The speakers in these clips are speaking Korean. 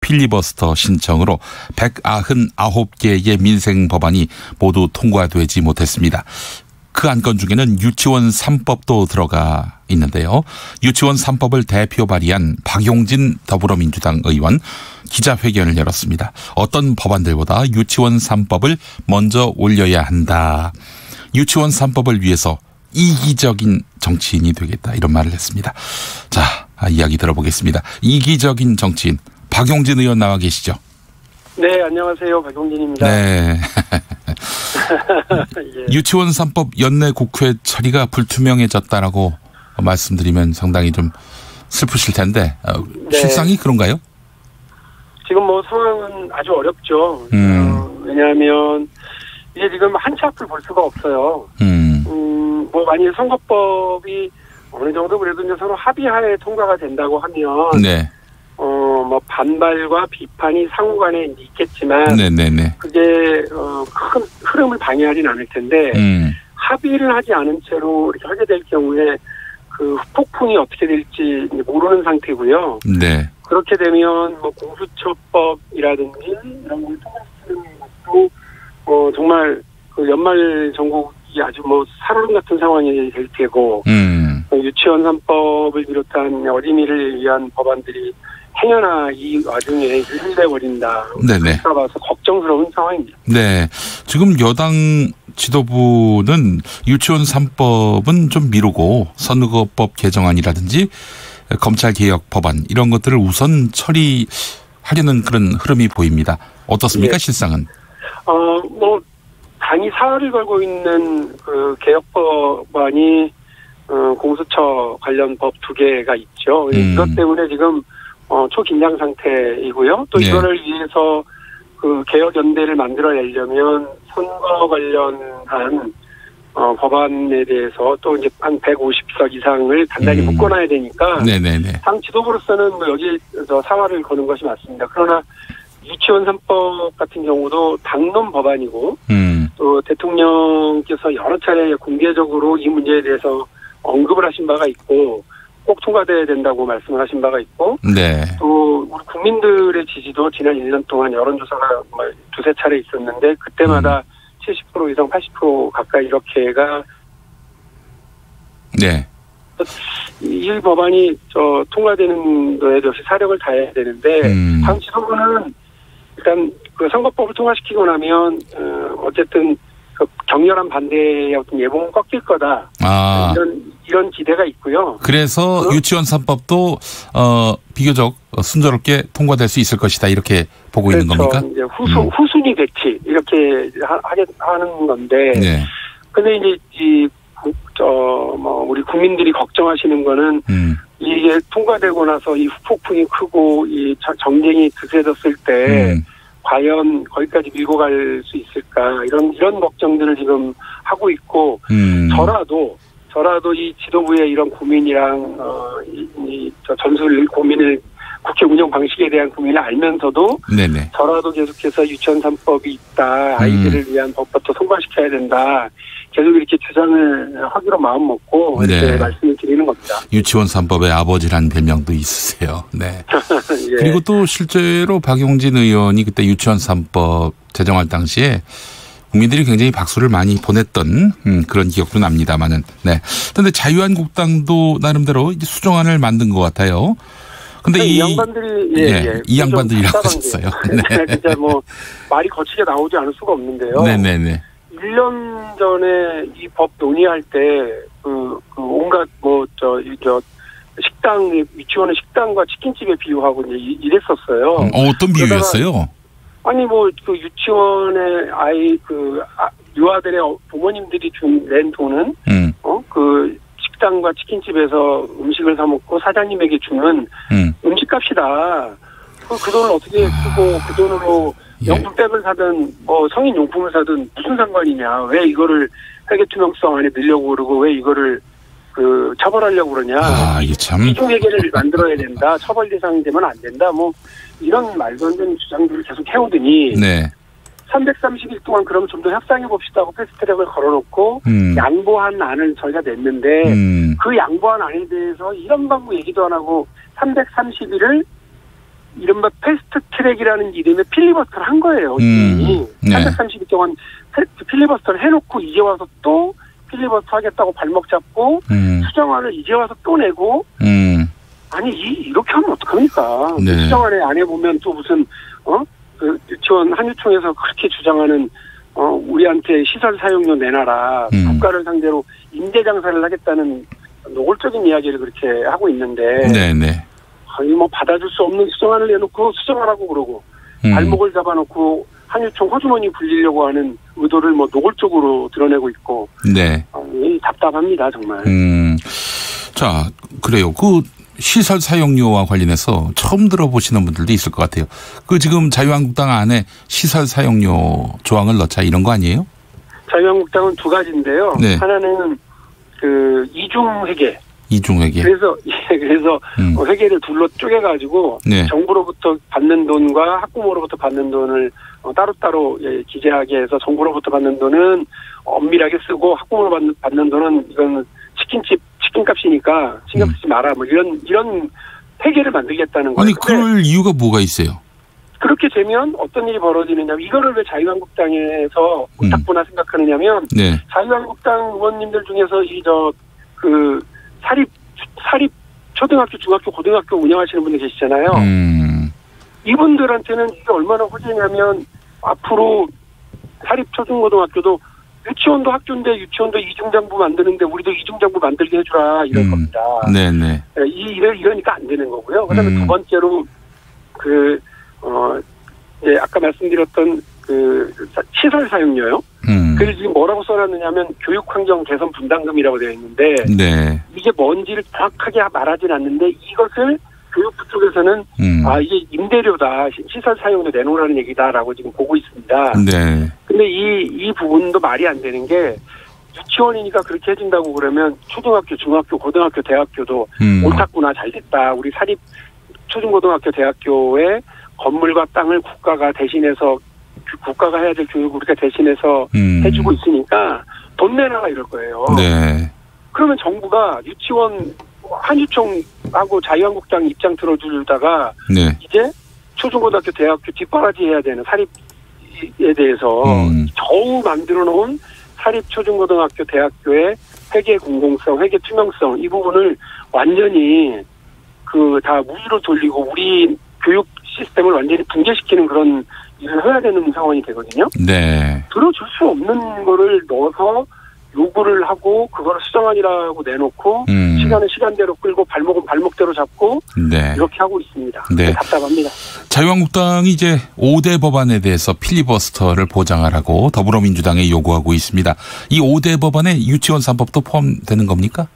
필리버스터 신청으로 199개의 민생 법안이 모두 통과되지 못했습니다. 그 안건 중에는 유치원 3법도 들어가 있는데요. 유치원 3법을 대표 발의한 박용진 더불어민주당 의원 기자회견을 열었습니다. 어떤 법안들보다 유치원 3법을 먼저 올려야 한다. 유치원 3법을 위해서 이기적인 정치인이 되겠다. 이런 말을 했습니다. 자, 이야기 들어보겠습니다. 이기적인 정치인 박용진 의원 나와 계시죠? 네, 안녕하세요. 박용진입니다. 네. 예. 유치원 3법 연내 국회 처리가 불투명해졌다라고 말씀드리면 상당히 좀 슬프실 텐데 네. 실상이 그런가요? 지금 뭐 상황은 아주 어렵죠. 왜냐하면 이제 지금 한 치 앞을 볼 수가 없어요. 뭐 만약 선거법이 어느 정도 그래도 이제 서로 합의하에 통과가 된다고 하면 네. 뭐 반발과 비판이 상호간에 있겠지만 네네네. 그게 큰 흐름을 방해하진 않을 텐데 합의를 하지 않은 채로 이렇게 하게 될 경우에 그 후폭풍이 어떻게 될지 모르는 상태고요. 네. 그렇게 되면 뭐 공수처법이라든지 이런 걸 통과시키는 것도 정말 그 연말 정국이 아주 뭐 살얼음 같은 상황이 될 테고 유치원 3법을 비롯한 어린이를 위한 법안들이 행여나 이 와중에 일일돼 버린다. 네네. 봐서 걱정스러운 상황입니다. 네. 지금 여당 지도부는 유치원 3법은 좀 미루고 선거법 개정안이라든지 검찰개혁 법안 이런 것들을 우선 처리하려는 그런 흐름이 보입니다. 어떻습니까? 네. 실상은? 뭐 당이 사활을 걸고 있는 그 개혁법안이 공수처 관련 법 2개가 있죠. 이것 때문에 지금 초긴장 상태이고요. 또 네. 이거를 위해서 그 개혁연대를 만들어내려면 선거 관련한 법안에 대해서 또 이제 한 150석 이상을 단단히 묶어놔야 되니까 네네네. 당 지도부로서는 뭐 여기 사활을 거는 것이 맞습니다. 그러나 유치원 3법 같은 경우도 당론 법안이고 또 대통령께서 여러 차례 공개적으로 이 문제에 대해서 언급을 하신 바가 있고 꼭 통과돼야 된다고 말씀을 하신 바가 있고 네. 또 우리 국민들의 지지도 지난 1년 동안 여론조사가 두세 차례 있었는데 그때마다 70% 이상 80% 가까이 이렇게가 네. 이 법안이 통과되는 거에 역시 사력을 다해야 되는데 당 지도부는 일단 그 선거법을 통과시키고 나면 어쨌든 그 격렬한 반대의 어떤 예봉은 꺾일 거다. 이런 기대가 있고요. 그래서 유치원 3법도 비교적 순조롭게 통과될 수 있을 것이다 이렇게 보고 그렇죠. 있는 겁니까? 이제 후순위 배치 이렇게 하는 건데. 네. 근데 이제 우리 국민들이 걱정하시는 거는 이게 통과되고 나서 이 후폭풍이 크고 이 정쟁이 드세졌을 때 과연 거기까지 밀고 갈 수 있을까 이런 걱정들을 지금 하고 있고 저라도 이 지도부의 이런 고민이랑 전술 고민을 국회 운영 방식에 대한 고민을 알면서도 네네. 저라도 계속해서 유치원 3법이 있다. 아이들을 위한 법부터 통과시켜야 된다. 계속 이렇게 주장을 하기로 마음 먹고 이렇게 말씀을 드리는 겁니다. 유치원 3법의 아버지라는 별명도 있으세요. 네. 예. 그리고 또 실제로 박용진 의원이 그때 유치원 3법 제정할 당시에 국민들이 굉장히 박수를 많이 보냈던 그런 기억도 납니다만은. 네. 그런데 자유한국당도 나름대로 수정안을 만든 것 같아요. 근데 이 양반들이 이 양반들이라고 하셨어요. 네. 진짜 뭐 말이 거치게 나오지 않을 수가 없는데요. 네네네. 1년 전에 이 법 논의할 때 그 온갖 식당 유치원의 식당과 치킨집에 비유하고 이제 이랬었어요. 어떤 비유였어요? 아니 뭐 그 유치원의 유아들의 부모님들이 낸 돈은 그 식당과 치킨집에서 음식을 사 먹고 사장님에게 주는 음식값이다. 그 돈을 어떻게 쓰고 그 돈으로 명품백을 사든 뭐 성인 용품을 사든 무슨 상관이냐. 왜 이거를 회계 투명성 안에 넣으려고 그러고 왜 이거를 처벌하려고 그러냐. 이게 참. 이중회계를 만들어야 된다. 처벌 대상이 되면 안 된다. 뭐 이런 말도 안 되는 주장들을 계속 해오더니 네. 330일 동안 그럼 좀 더 협상해 봅시다 하고 패스트트랙을 걸어놓고 양보한 안을 저희가 냈는데 그 양보한 안에 대해서 이런 방법 얘기도 안 하고 330일을 이른바 패스트 트랙이라는 이름의 필리버스터를 한 거예요. 이미 332동안 필리버스터를 해놓고 이제 와서 또 필리버스터 하겠다고 발목 잡고 수정안을 이제 와서 또 내고 아니 이렇게 하면 어떡합니까? 네. 수정안에 안 해보면 또 무슨 그 유치원 한유총에서 그렇게 주장하는 우리한테 시설 사용료 내놔라 국가를 상대로 임대 장사를 하겠다는 노골적인 이야기를 그렇게 하고 있는데 네네. 아니 뭐 받아줄 수 없는 수정안을 내놓고 수정하라고 그러고 발목을 잡아놓고 한유총 호주머니 불리려고 하는 의도를 뭐 노골적으로 드러내고 있고 네. 답답합니다 정말. 자 그래요. 그 시설 사용료와 관련해서 처음 들어보시는 분들도 있을 것 같아요. 그 지금 자유한국당 안에 시설 사용료 조항을 넣자 이런 거 아니에요? 자유한국당은 두 가지인데요. 네. 하나는 그 이중회계. 이중회계. 그래서 회계를 둘로 쪼개가지고 네. 정부로부터 받는 돈과 학부모로부터 받는 돈을 따로따로 기재하게 해서 정부로부터 받는 돈은 엄밀하게 쓰고 학부모로 받는 돈은 이건 치킨값이니까 신경 쓰지 마라. 뭐 이런 회계를 만들겠다는 거예요. 아니 그럴 이유가 뭐가 있어요? 그렇게 되면 어떤 일이 벌어지느냐면 이거를 왜 자유한국당에서 옳다구나 생각하느냐면 네. 자유한국당 의원님들 중에서 그 사립 초등학교, 중학교, 고등학교 운영하시는 분들 계시잖아요. 이분들한테는 이게 얼마나 호재냐면 앞으로 사립 초중고등학교도 유치원도 학교인데 유치원도 이중장부 만드는데 우리도 이중장부 만들게 해주라 이런 겁니다. 네네. 이러니까 안 되는 거고요. 그다음에 두 번째로 아까 말씀드렸던 그 시설 사용료요. 그래서 지금 뭐라고 써놨느냐면 교육환경 개선 분담금이라고 되어 있는데 네. 이게 뭔지를 정확하게 말하진 않는데 이것을 교육부 쪽에서는 이게 임대료다 시설 사용료 내놓으라는 얘기다라고 지금 보고 있습니다. 네. 근데 이 부분도 말이 안 되는 게 유치원이니까 그렇게 해준다고 그러면 초등학교, 중학교, 고등학교, 대학교도 옳았구나 잘됐다. 우리 사립 초중고등학교, 대학교의 건물과 땅을 국가가 대신해서 국가가 해야 될 교육을 우리가 대신해서 해주고 있으니까 돈 내놔라 이럴 거예요. 네. 그러면 정부가 유치원 한유총하고 자유한국당 입장 들어주다가 네. 이제 초중고등학교, 대학교 뒷바라지 해야 되는 사립에 대해서 겨우 만들어 놓은 사립 초중고등학교, 대학교의 회계 공공성, 회계 투명성 이 부분을 완전히 다 무위로 돌리고 우리 교육 시스템을 완전히 붕괴시키는 그런 일을 해야 되는 상황이 되거든요. 네. 들어줄 수 없는 거를 넣어서 요구를 하고 그거를 수정안이라고 내놓고 시간은 시간대로 끌고 발목은 발목대로 잡고 네. 이렇게 하고 있습니다. 네. 답답합니다. 자유한국당이 이제 5대 법안에 대해서 필리버스터를 보장하라고 더불어민주당에 요구하고 있습니다. 이 5대 법안에 유치원 3법도 포함되는 겁니까?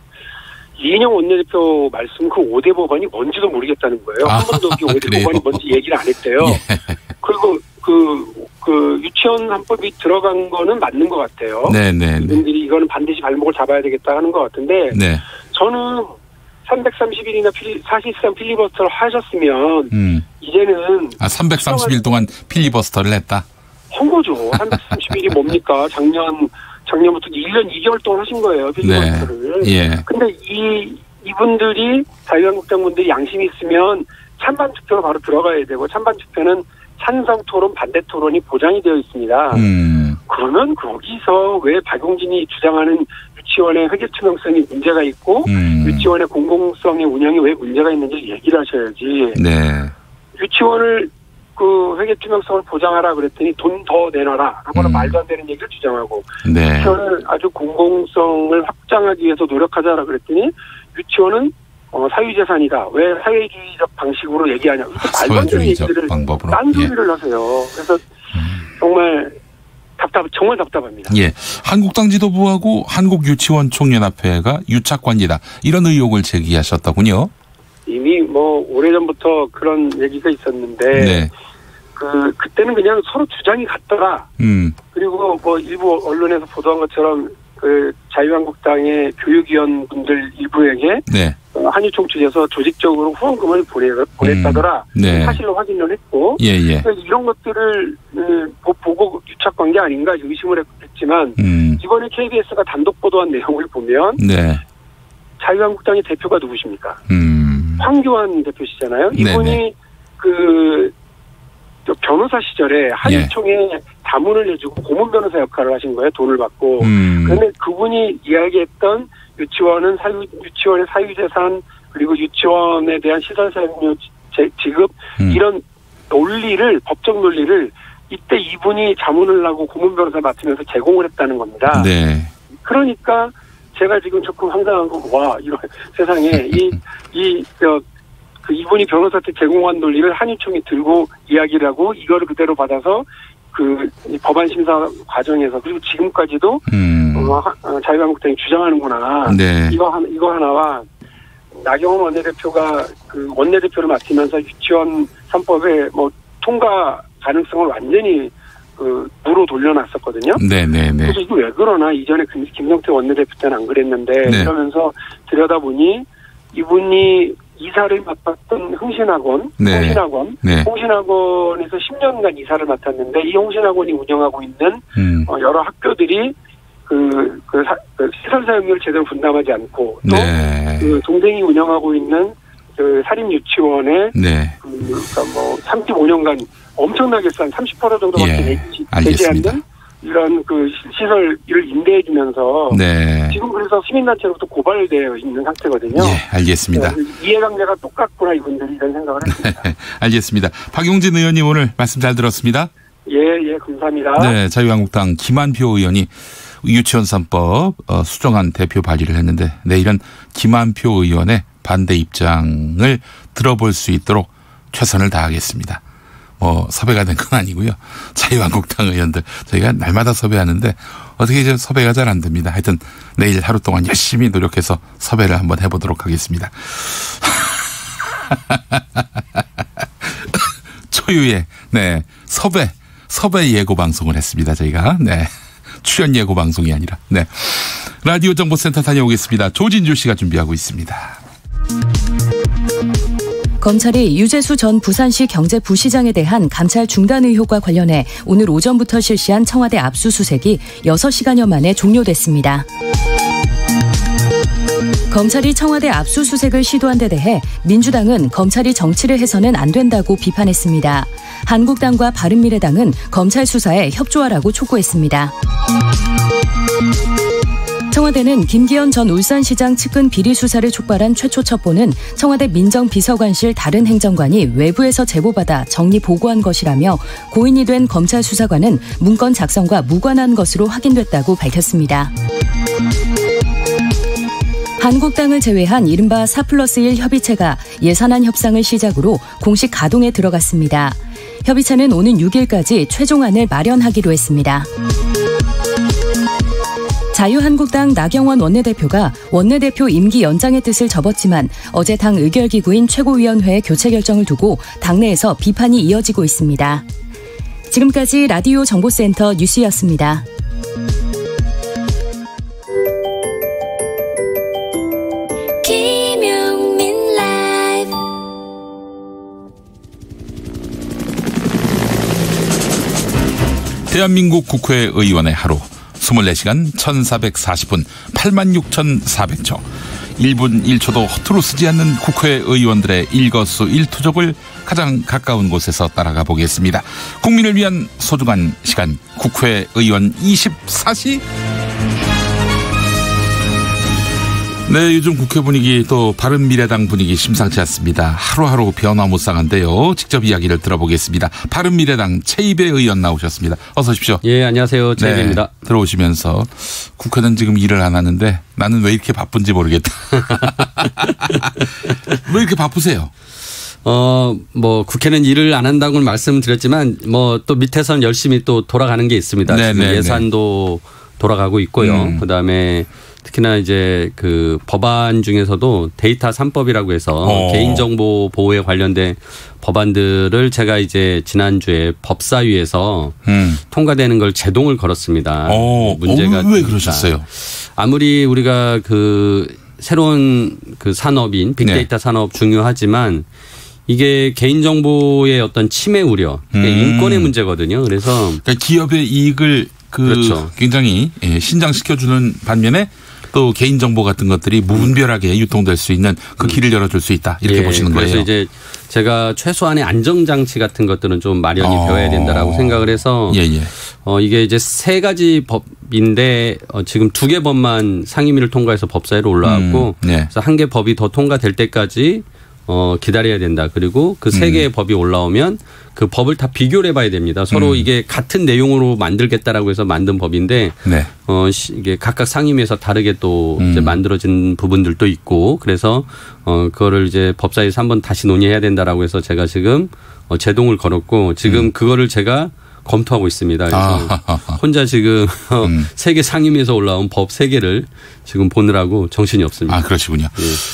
이인영 원내대표 말씀 그 5대 법안이 뭔지도 모르겠다는 거예요. 한 번도 그 5대 그래요? 법안이 뭔지 얘기를 안 했대요. 예. 그리고 그 유치원 3법이 들어간 거는 맞는 것 같아요. 네네. 이분들이 이거는 반드시 발목을 잡아야 되겠다 하는 것 같은데 네. 저는 330일이나 사실상 필리버스터를 하셨으면 이제는 330일 동안 필리버스터를 했다. 한 거죠. 330일이 뭡니까? 작년부터 1년 2개월 동안 하신 거예요. 필리버스터를. 네. 예. 근데 이분들이 자유한국당 분들이 양심이 있으면 찬반 투표로 바로 들어가야 되고 찬반 투표는 찬성 토론, 반대 토론이 보장이 되어 있습니다. 그러면 거기서 왜 박용진이 주장하는 유치원의 회계 투명성이 문제가 있고 유치원의 공공성의 운영이 왜 문제가 있는지 얘기를 하셔야지. 네. 유치원을 그 회계 투명성을 보장하라 그랬더니 돈 더 내놔라 하고는 말도 안 되는 얘기를 주장하고 네. 유치원을 아주 공공성을 확장하기 위해서 노력하자라 그랬더니 유치원은 사유재산이다. 왜 사회주의적 방식으로 얘기하냐. 말도 안 되는 얘기들을 방법으로. 딴소리를 하세요. 그래서 정말 답답합니다. 예. 한국당 지도부하고 한국유치원총연합회가 유착관계다. 이런 의혹을 제기하셨더군요. 이미 오래전부터 그런 얘기가 있었는데 네. 그때는 그냥 서로 주장이 같더라. 그리고 일부 언론에서 보도한 것처럼 자유한국당의 교육위원분들 일부에게 네. 한유총 측에서 조직적으로 후원금을 보냈다더라. 네. 사실로 확인을 했고 예. 이런 것들을 보고 유착관계 아닌가 의심을 했지만 이번에 KBS가 단독 보도한 내용을 보면 네. 자유한국당의 대표가 누구십니까? 황교안 대표시잖아요. 이분이 변호사 시절에 한유총에 자문을 해주고 고문 변호사 역할을 하신 거예요. 돈을 받고. 그런데 그분이 이야기했던 유치원의 사유재산 그리고 유치원에 대한 시설사용료 지급 이런 논리를 법적 논리를 이때 이분이 자문을 하고 고문 변호사 맡으면서 제공을 했다는 겁니다. 네. 그러니까 제가 지금 조금 황당한 건 와 이런 세상에 이분이 변호사한테 제공한 논리를 한유총이 들고 이야기를 하고 이거를 그대로 받아서 법안 심사 과정에서 그리고 지금까지도 자유한국당이 주장하는구나. 네. 이거 하나와 나경원 원내대표가 원내대표를 맡으면서 유치원 3법의 통과 가능성을 완전히 무로 돌려놨었거든요. 네네네. 그래서 이거 왜 그러나 이전에 김성태 원내대표 때는 안 그랬는데 네. 그러면서 들여다보니 이분이 이사를 맡았던 흥신학원, 네. 홍신학원에서 10년간 이사를 맡았는데 이 홍신학원이 운영하고 있는 여러 학교들이 시설 사용료를 제대로 분담하지 않고 또 네. 동생이 운영하고 있는 사립 유치원에 네. 35년간 엄청나게 싼 30% 정도밖에 되지 않는 이런 시설을 임대해주면서 네. 지금 그래서 시민단체로부터 고발되어 있는 상태거든요. 예, 알겠습니다. 이해관계가 똑같구나 이분들이 이런 생각을 했습니다. 네, 알겠습니다. 박용진 의원님 오늘 말씀 잘 들었습니다. 예, 감사합니다. 네, 자유한국당 김한표 의원이 유치원 3법 수정안 대표 발의를 했는데 내일은 김한표 의원의 반대 입장을 들어볼 수 있도록 최선을 다하겠습니다. 섭외가 된 건 아니고요. 자유한국당 의원들 저희가 날마다 섭외하는데 어떻게 이제 섭외가 잘 안 됩니다. 하여튼 내일 하루 동안 열심히 노력해서 섭외를 한번 해보도록 하겠습니다. 초유의 섭외 예고 방송을 했습니다. 저희가 출연 예고 방송이 아니라 라디오 정보센터 다녀오겠습니다. 조진주 씨가 준비하고 있습니다. 검찰이 유재수 전 부산시 경제부시장에 대한 감찰 중단 의혹과 관련해 오늘 오전부터 실시한 청와대 압수수색이 6시간여 만에 종료됐습니다. 검찰이 청와대 압수수색을 시도한 데 대해 민주당은 검찰이 정치를 해서는 안 된다고 비판했습니다. 한국당과 바른미래당은 검찰 수사에 협조하라고 촉구했습니다. 청와대는 김기현 전 울산시장 측근 비리 수사를 촉발한 최초 첩보는 청와대 민정비서관실 다른 행정관이 외부에서 제보받아 정리 보고한 것이라며 고인이 된 검찰 수사관은 문건 작성과 무관한 것으로 확인됐다고 밝혔습니다. 한국당을 제외한 이른바 4+1 협의체가 예산안 협상을 시작으로 공식 가동에 들어갔습니다. 협의체는 오는 6일까지 최종안을 마련하기로 했습니다. 자유한국당 나경원 원내대표가 원내대표 임기 연장의 뜻을 접었지만 어제 당 의결기구인 최고위원회의 교체 결정을 두고 당내에서 비판이 이어지고 있습니다. 지금까지 라디오 정보센터 뉴스였습니다. 김용민 라이브 대한민국 국회의원의 하루 24시간 1440분 86,400초 1분 1초도 허투루 쓰지 않는 국회의원들의 일거수일투족을 가장 가까운 곳에서 따라가 보겠습니다. 국민을 위한 소중한 시간 국회의원 24시. 네, 요즘 국회 분위기 또 바른미래당 분위기 심상치 않습니다. 하루하루 변화무쌍한데요. 직접 이야기를 들어보겠습니다. 바른미래당 최이배 의원 나오셨습니다. 어서 오십시오. 예, 안녕하세요. 최이배입니다. 네, 들어오시면서 국회는 지금 일을 안 하는데 나는 왜 이렇게 바쁜지 모르겠다. 왜 이렇게 바쁘세요? 국회는 일을 안 한다고 말씀드렸지만 또 밑에서는 열심히 또 돌아가는 게 있습니다. 지금 예산도 돌아가고 있고요. 그다음에 특히나 이제 그 법안 중에서도 데이터 3법이라고 해서 개인정보 보호에 관련된 법안들을 제가 이제 지난주에 법사위에서 통과되는 걸 제동을 걸었습니다. 문제가 왜 그러셨어요? 아무리 우리가 그 새로운 그 산업인 빅데이터 산업 중요하지만 이게 개인정보의 어떤 침해 우려, 인권의 문제거든요. 그래서 그러니까 기업의 이익을 그렇죠. 굉장히 신장시켜주는 반면에 또 개인정보 같은 것들이 무분별하게 유통될 수 있는 그 길을 열어줄 수 있다. 이렇게 보시는 거예요. 그래서 이제 제가 최소한의 안정장치 같은 것들은 좀 마련이 되어야 된다라고 생각을 해서 이게 이제 3가지 법인데 지금 2개 법만 상임위를 통과해서 법사위로 올라왔고 그래서 1개 법이 더 통과될 때까지 기다려야 된다. 그리고 그 3개의 법이 올라오면 그 법을 다 비교를 해봐야 됩니다. 서로 이게 같은 내용으로 만들겠다라고 해서 만든 법인데 이게 각각 상임위에서 다르게 또 이제 만들어진 부분들도 있고 그래서 그거를 이제 법사위에서 한번 다시 논의해야 된다라고 해서 제가 지금 제동을 걸었고 지금 그거를 제가 검토하고 있습니다. 그래서 혼자 지금 3개 상임위에서 올라온 법 3개를 지금 보느라고 정신이 없습니다. 그러시군요.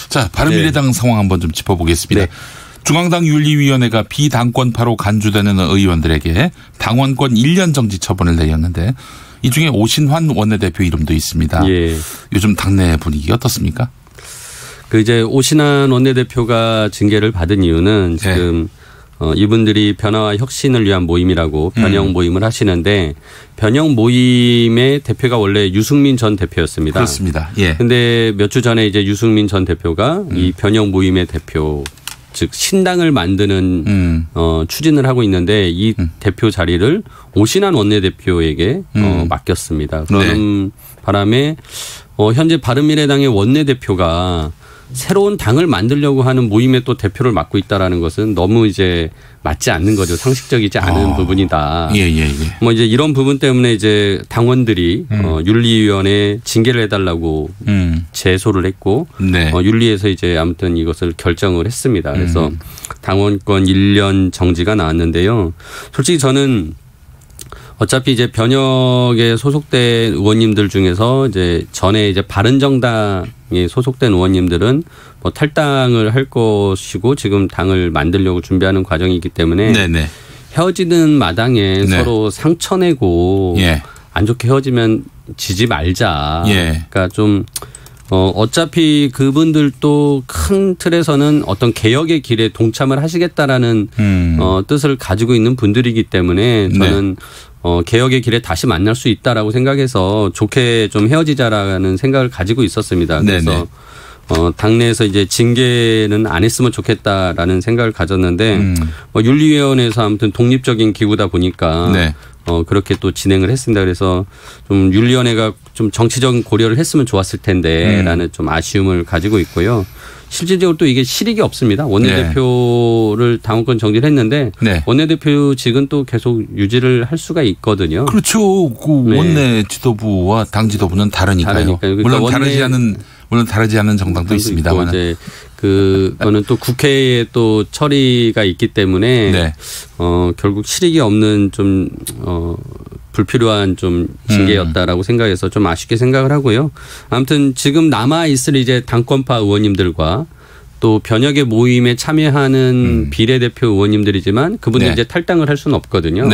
자, 바른미래당 상황 한번 좀 짚어보겠습니다. 중앙당 윤리위원회가 비당권파로 간주되는 의원들에게 당원권 1년 정지 처분을 내렸는데 이 중에 오신환 원내대표 이름도 있습니다. 요즘 당내 분위기 어떻습니까? 그 이제 오신환 원내대표가 징계를 받은 이유는 지금 이분들이 변화와 혁신을 위한 모임이라고 변형 모임을 하시는데 변형 모임의 대표가 원래 유승민 전 대표였습니다. 그렇습니다. 그런데 몇 주 전에 이제 유승민 전 대표가 이 변형 모임의 대표 즉 신당을 만드는 추진을 하고 있는데 이 대표 자리를 오신환 원내대표에게 맡겼습니다. 그런 바람에 현재 바른미래당의 원내대표가 새로운 당을 만들려고 하는 모임의 또 대표를 맡고 있다라는 것은 너무 이제 맞지 않는 거죠. 상식적이지 않은 부분이다. 뭐 이제 이런 부분 때문에 이제 당원들이 윤리위원회 징계를 해달라고 제소를 했고 윤리에서 이제 아무튼 이것을 결정을 했습니다. 그래서 당원권 1년 정지가 나왔는데요. 솔직히 저는 어차피 이제 변혁에 소속된 의원님들 중에서 이제 전에 이제 바른정당에 소속된 의원님들은 뭐 탈당을 할 것이고 지금 당을 만들려고 준비하는 과정이기 때문에 헤어지는 마당에 서로 상처내고 안 좋게 헤어지면 지지 말자. 그러니까 좀 어차피 그분들도 큰 틀에서는 어떤 개혁의 길에 동참을 하시겠다라는 뜻을 가지고 있는 분들이기 때문에 저는 개혁의 길에 다시 만날 수 있다라고 생각해서 좋게 좀 헤어지자라는 생각을 가지고 있었습니다. 그래서 당내에서 이제 징계는 안 했으면 좋겠다라는 생각을 가졌는데 윤리위원회에서 아무튼 독립적인 기구다 보니까 그렇게 또 진행을 했습니다. 그래서 좀 윤리위원회가 좀 정치적인 고려를 했으면 좋았을 텐데라는 좀 아쉬움을 가지고 있고요. 실질적으로 또 이게 실익이 없습니다. 원내대표를 당원권 정지를 했는데 원내대표직은 또 계속 유지를 할 수가 있거든요. 그렇죠. 그 원내 지도부와 당 지도부는 다르니까요. 그러니까 물론 다르지 않은 정당도 있습니다만. 이제 그거는 또 국회에 또 처리가 있기 때문에 결국 실익이 없는 좀 불필요한 좀 징계였다라고 생각해서 좀 아쉽게 생각을 하고요. 아무튼 지금 남아 있을 이제 당권파 의원님들과 또 변혁의 모임에 참여하는 비례대표 의원님들이지만 그분들이 이제 탈당을 할 수는 없거든요.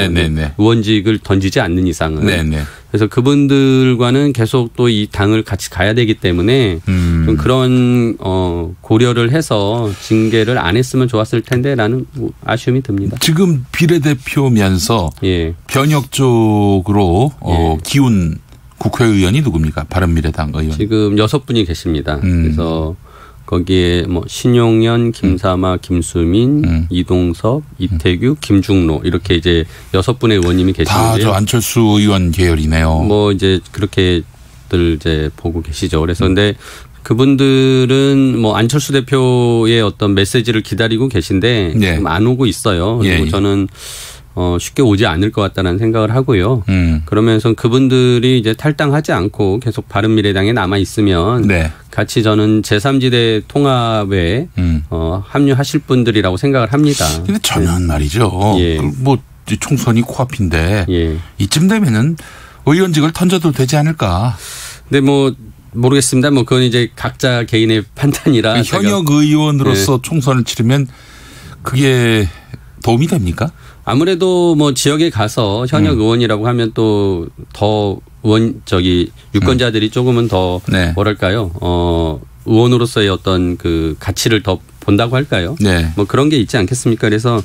의원직을 던지지 않는 이상은. 그래서 그분들과는 계속 또 이 당을 같이 가야 되기 때문에 좀 그런 고려를 해서 징계를 안 했으면 좋았을 텐데라는 아쉬움이 듭니다. 지금 비례대표면서 변혁 쪽으로 기운 국회의원이 누굽니까? 바른미래당 의원. 지금 6분이 계십니다. 그래서 거기에 뭐 신용현, 김사마, 김수민, 이동섭, 이태규, 김중로 이렇게 이제 6분의 의원님이 계시는데요. 다 저 안철수 의원 계열이네요. 뭐 이제 그렇게들 이제 보고 계시죠. 그래서 근데 그분들은 뭐 안철수 대표의 어떤 메시지를 기다리고 계신데 지금 안 오고 있어요. 그리고 저는 쉽게 오지 않을 것 같다는 생각을 하고요. 그러면서 그분들이 이제 탈당하지 않고 계속 바른미래당에 남아 있으면 같이 저는 제3지대 통합에 합류하실 분들이라고 생각을 합니다. 근데 저는 말이죠. 뭐 총선이 코앞인데 이쯤 되면은 의원직을 던져도 되지 않을까. 근데 뭐 모르겠습니다. 뭐 그건 이제 각자 개인의 판단이라. 현역 의원으로서 총선을 치르면 그게 도움이 됩니까? 아무래도 뭐 지역에 가서 현역 의원이라고 하면 또 더 유권자들이 조금은 더 뭐랄까요? 의원으로서의 어떤 그 가치를 더 본다고 할까요? 네. 뭐 그런 게 있지 않겠습니까? 그래서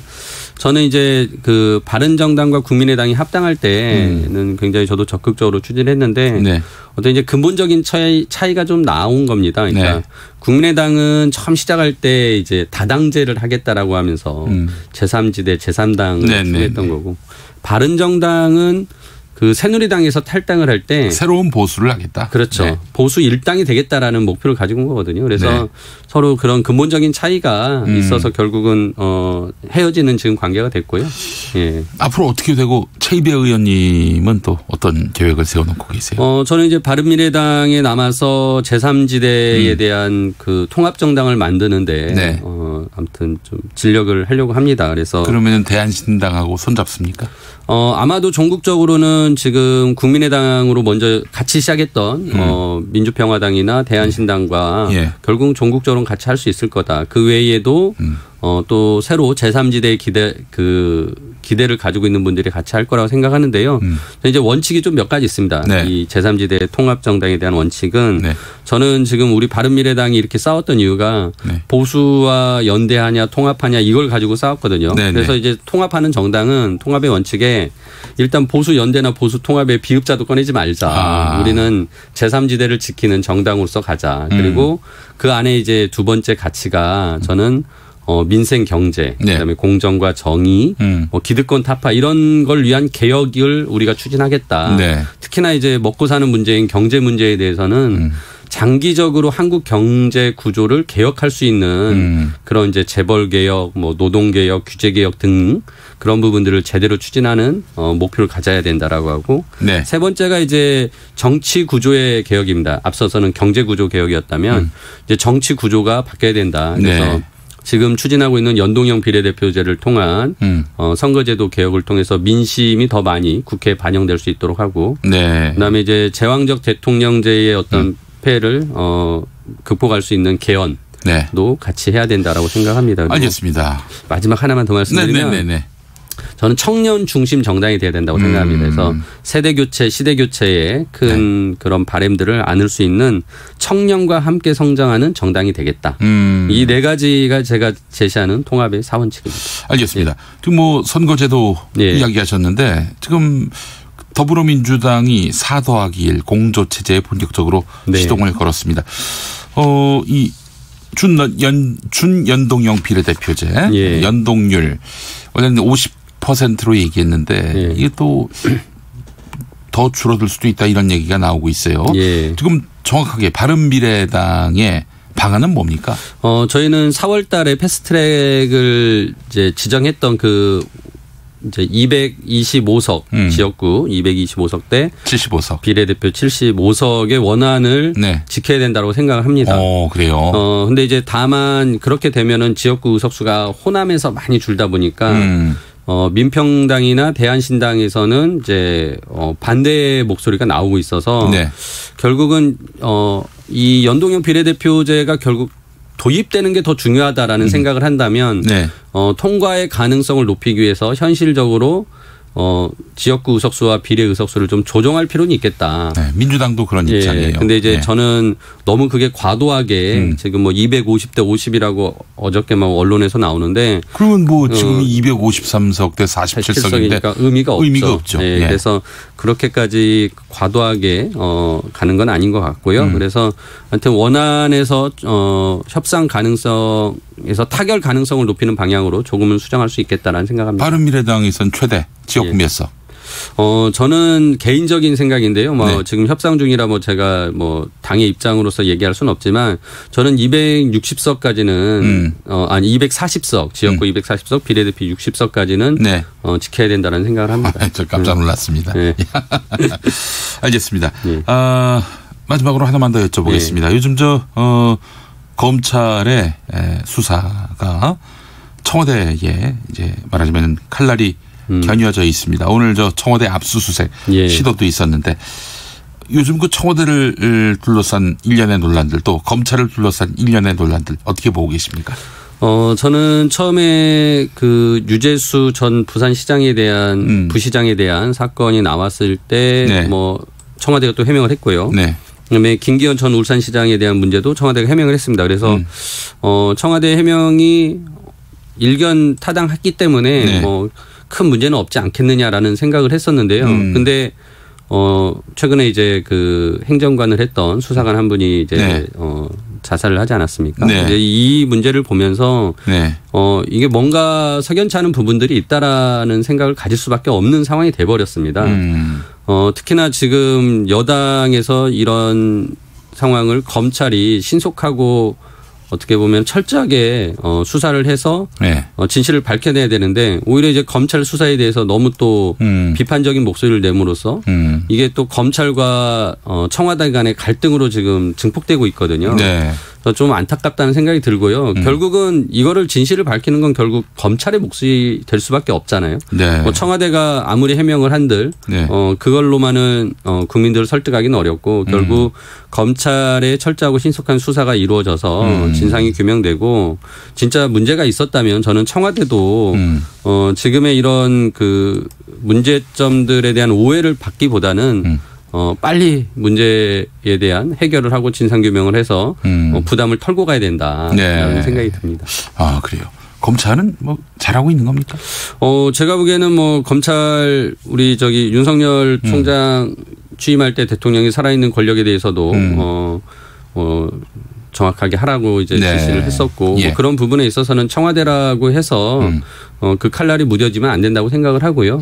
저는 이제 그 바른정당과 국민의당이 합당할 때는 굉장히 저도 적극적으로 추진했는데 네. 어떤 이제 근본적인 차이가 좀 나온 겁니다. 그러니까 네. 국민의당은 처음 시작할 때 이제 다당제를 하겠다라고 하면서 제3지대, 제3당을 추진했던 거고 바른정당은 그 새누리당에서 탈당을 할 때 새로운 보수를 하겠다. 그렇죠. 네. 보수 일당이 되겠다라는 목표를 가지고 온 거거든요. 그래서 네. 서로 그런 근본적인 차이가 있어서 결국은 헤어지는 지금 관계가 됐고요. 예. 앞으로 어떻게 되고 최이배 의원님은 또 어떤 계획을 세워놓고 계세요? 저는 이제 바른미래당에 남아서 제3지대에 대한 그 통합정당을 만드는데 네. 아무튼 좀 진력을 하려고 합니다. 그래서 그러면 대한신당하고 손잡습니까? 아마도 전국적으로는 지금 국민의당으로 먼저 같이 시작했던 민주평화당이나 대한신당과 예. 결국 전국적으로는 같이 할 수 있을 거다. 그 외에도 또 새로 제3지대의 기대를 가지고 있는 분들이 같이 할 거라고 생각하는데요. 이제 원칙이 좀 몇 가지 있습니다. 네. 이 제3지대 통합정당에 대한 원칙은 네. 저는 지금 우리 바른미래당이 이렇게 싸웠던 이유가 네. 보수와 연대하냐 통합하냐 이걸 가지고 싸웠거든요. 네. 그래서 이제 통합하는 정당은 통합의 원칙에 일단 보수 연대나 보수 통합의 비읍자도 꺼내지 말자. 우리는 제3지대를 지키는 정당으로서 가자. 그리고 그 안에 이제 두 번째 가치가 저는 민생 경제, 네. 그다음에 공정과 정의, 기득권 타파 이런 걸 위한 개혁을 우리가 추진하겠다. 네. 특히나 이제 먹고 사는 문제인 경제 문제에 대해서는 장기적으로 한국 경제 구조를 개혁할 수 있는 그런 이제 재벌 개혁, 뭐 노동 개혁, 규제 개혁 등 그런 부분들을 제대로 추진하는 목표를 가져야 된다라고 하고 네. 세 번째가 이제 정치 구조의 개혁입니다. 앞서서는 경제 구조 개혁이었다면 이제 정치 구조가 바뀌어야 된다. 그래서 네. 지금 추진하고 있는 연동형 비례대표제를 통한 선거제도 개혁을 통해서 민심이 더 많이 국회에 반영될 수 있도록 하고 네. 그다음에 이제 제왕적 대통령제의 어떤 폐해를 극복할 수 있는 개헌도 네. 같이 해야 된다라고 생각합니다. 알겠습니다. 마지막 하나만 더 말씀드리면 네. 저는 청년 중심 정당이 돼야 된다고 생각합니다. 그래서 세대 교체, 시대 교체에 큰 그런 바람들을 안을 수 있는 청년과 함께 성장하는 정당이 되겠다. 이 네 가지가 제가 제시하는 통합의 4원칙입니다. 알겠습니다. 지금 뭐 선거제도 이야기하셨는데 지금 더불어민주당이 4+1 공조체제에 본격적으로 시동을 걸었습니다. 이 준연동형 비례대표제 연동률 원래는 50%로 얘기했는데 이게 또 더 줄어들 수도 있다 이런 얘기가 나오고 있어요. 지금 정확하게 바른미래당의 방안은 뭡니까? 저희는 4월 달에 패스트트랙을 이제 지정했던 그 이제 225석 지역구 225석 대 75석 비례대표 75석의 원안을 지켜야 된다고 생각을 합니다. 그래요. 근데 이제 다만 그렇게 되면은 지역구 의석수가 호남에서 많이 줄다 보니까 민평당이나 대한신당에서는 이제 반대의 목소리가 나오고 있어서 결국은 이 연동형 비례대표제가 결국 도입되는 게 더 중요하다라는 생각을 한다면 통과의 가능성을 높이기 위해서 현실적으로 지역구 의석수와 비례 의석수를 좀 조정할 필요는 있겠다. 민주당도 그런 입장이에요. 근데 이제 저는 너무 그게 과도하게 지금 뭐 250대 50이라고 어저께 막 언론에서 나오는데 그러면 뭐 지금 253석 대 47석인데 의미가 없죠. 그래서 그렇게까지 과도하게 가는 건 아닌 것 같고요. 그래서 하여튼 원안에서 협상 가능성에서 타결 가능성을 높이는 방향으로 조금은 수정할 수 있겠다라는 생각합니다. 바른미래당에선 최대 지역구 몇 석? 저는 개인적인 생각인데요. 지금 협상 중이라 제가 당의 입장으로서 얘기할 수는 없지만 저는 260석까지는 240석 지역구 240석 비례대표 60석까지는 지켜야 된다는 생각을 합니다. 저 깜짝 놀랐습니다. 알겠습니다. 마지막으로 하나만 더 여쭤보겠습니다. 요즘 검찰의 수사가 청와대에 이제 말하자면 칼날이 겨뉘어져 있습니다. 오늘 청와대 압수수색 시도도 있었는데 요즘 그 청와대를 둘러싼 일련의 논란들 또 검찰을 둘러싼 일련의 논란들 어떻게 보고 계십니까? 저는 처음에 그 유재수 전 부산시장에 대한 부시장에 대한 사건이 나왔을 때 청와대가 또 해명을 했고요. 그다음에 김기현 전 울산시장에 대한 문제도 청와대가 해명을 했습니다. 그래서 청와대 해명이 일견 타당했기 때문에 네. 뭐 큰 문제는 없지 않겠느냐라는 생각을 했었는데요. 근데 최근에 이제 그 행정관을 했던 수사관 한 분이 이제 네. 자살을 하지 않았습니까? 네. 이제 이 문제를 보면서 네. 이게 뭔가 석연치 않은 부분들이 있다라는 생각을 가질 수밖에 없는 상황이 돼버렸습니다. 특히나 지금 여당에서 이런 상황을 검찰이 신속하고 어떻게 보면 철저하게 수사를 해서 네. 진실을 밝혀내야 되는데 오히려 이제 검찰 수사에 대해서 너무 또 비판적인 목소리를 내므로써 이게 또 검찰과 청와대 간의 갈등으로 지금 증폭되고 있거든요. 네. 좀 안타깝다는 생각이 들고요. 결국은 이거를 진실을 밝히는 건 결국 검찰의 몫이 될 수밖에 없잖아요. 네. 청와대가 아무리 해명을 한들 네. 그걸로만은 국민들을 설득하기는 어렵고 결국 검찰의 철저하고 신속한 수사가 이루어져서 진상이 규명되고 진짜 문제가 있었다면 저는 청와대도 지금의 이런 그 문제점들에 대한 오해를 받기보다는 빨리 문제에 대한 해결을 하고 진상규명을 해서 부담을 털고 가야 된다라는 네. 생각이 듭니다. 아, 그래요. 검찰은 뭐 잘하고 있는 겁니까? 제가 보기에는 뭐 검찰 우리 윤석열 총장 취임할 때 대통령이 살아있는 권력에 대해서도 정확하게 하라고 이제 네. 지시를 했었고 예. 뭐 그런 부분에 있어서는 청와대라고 해서 그 칼날이 무뎌지면 안 된다고 생각을 하고요.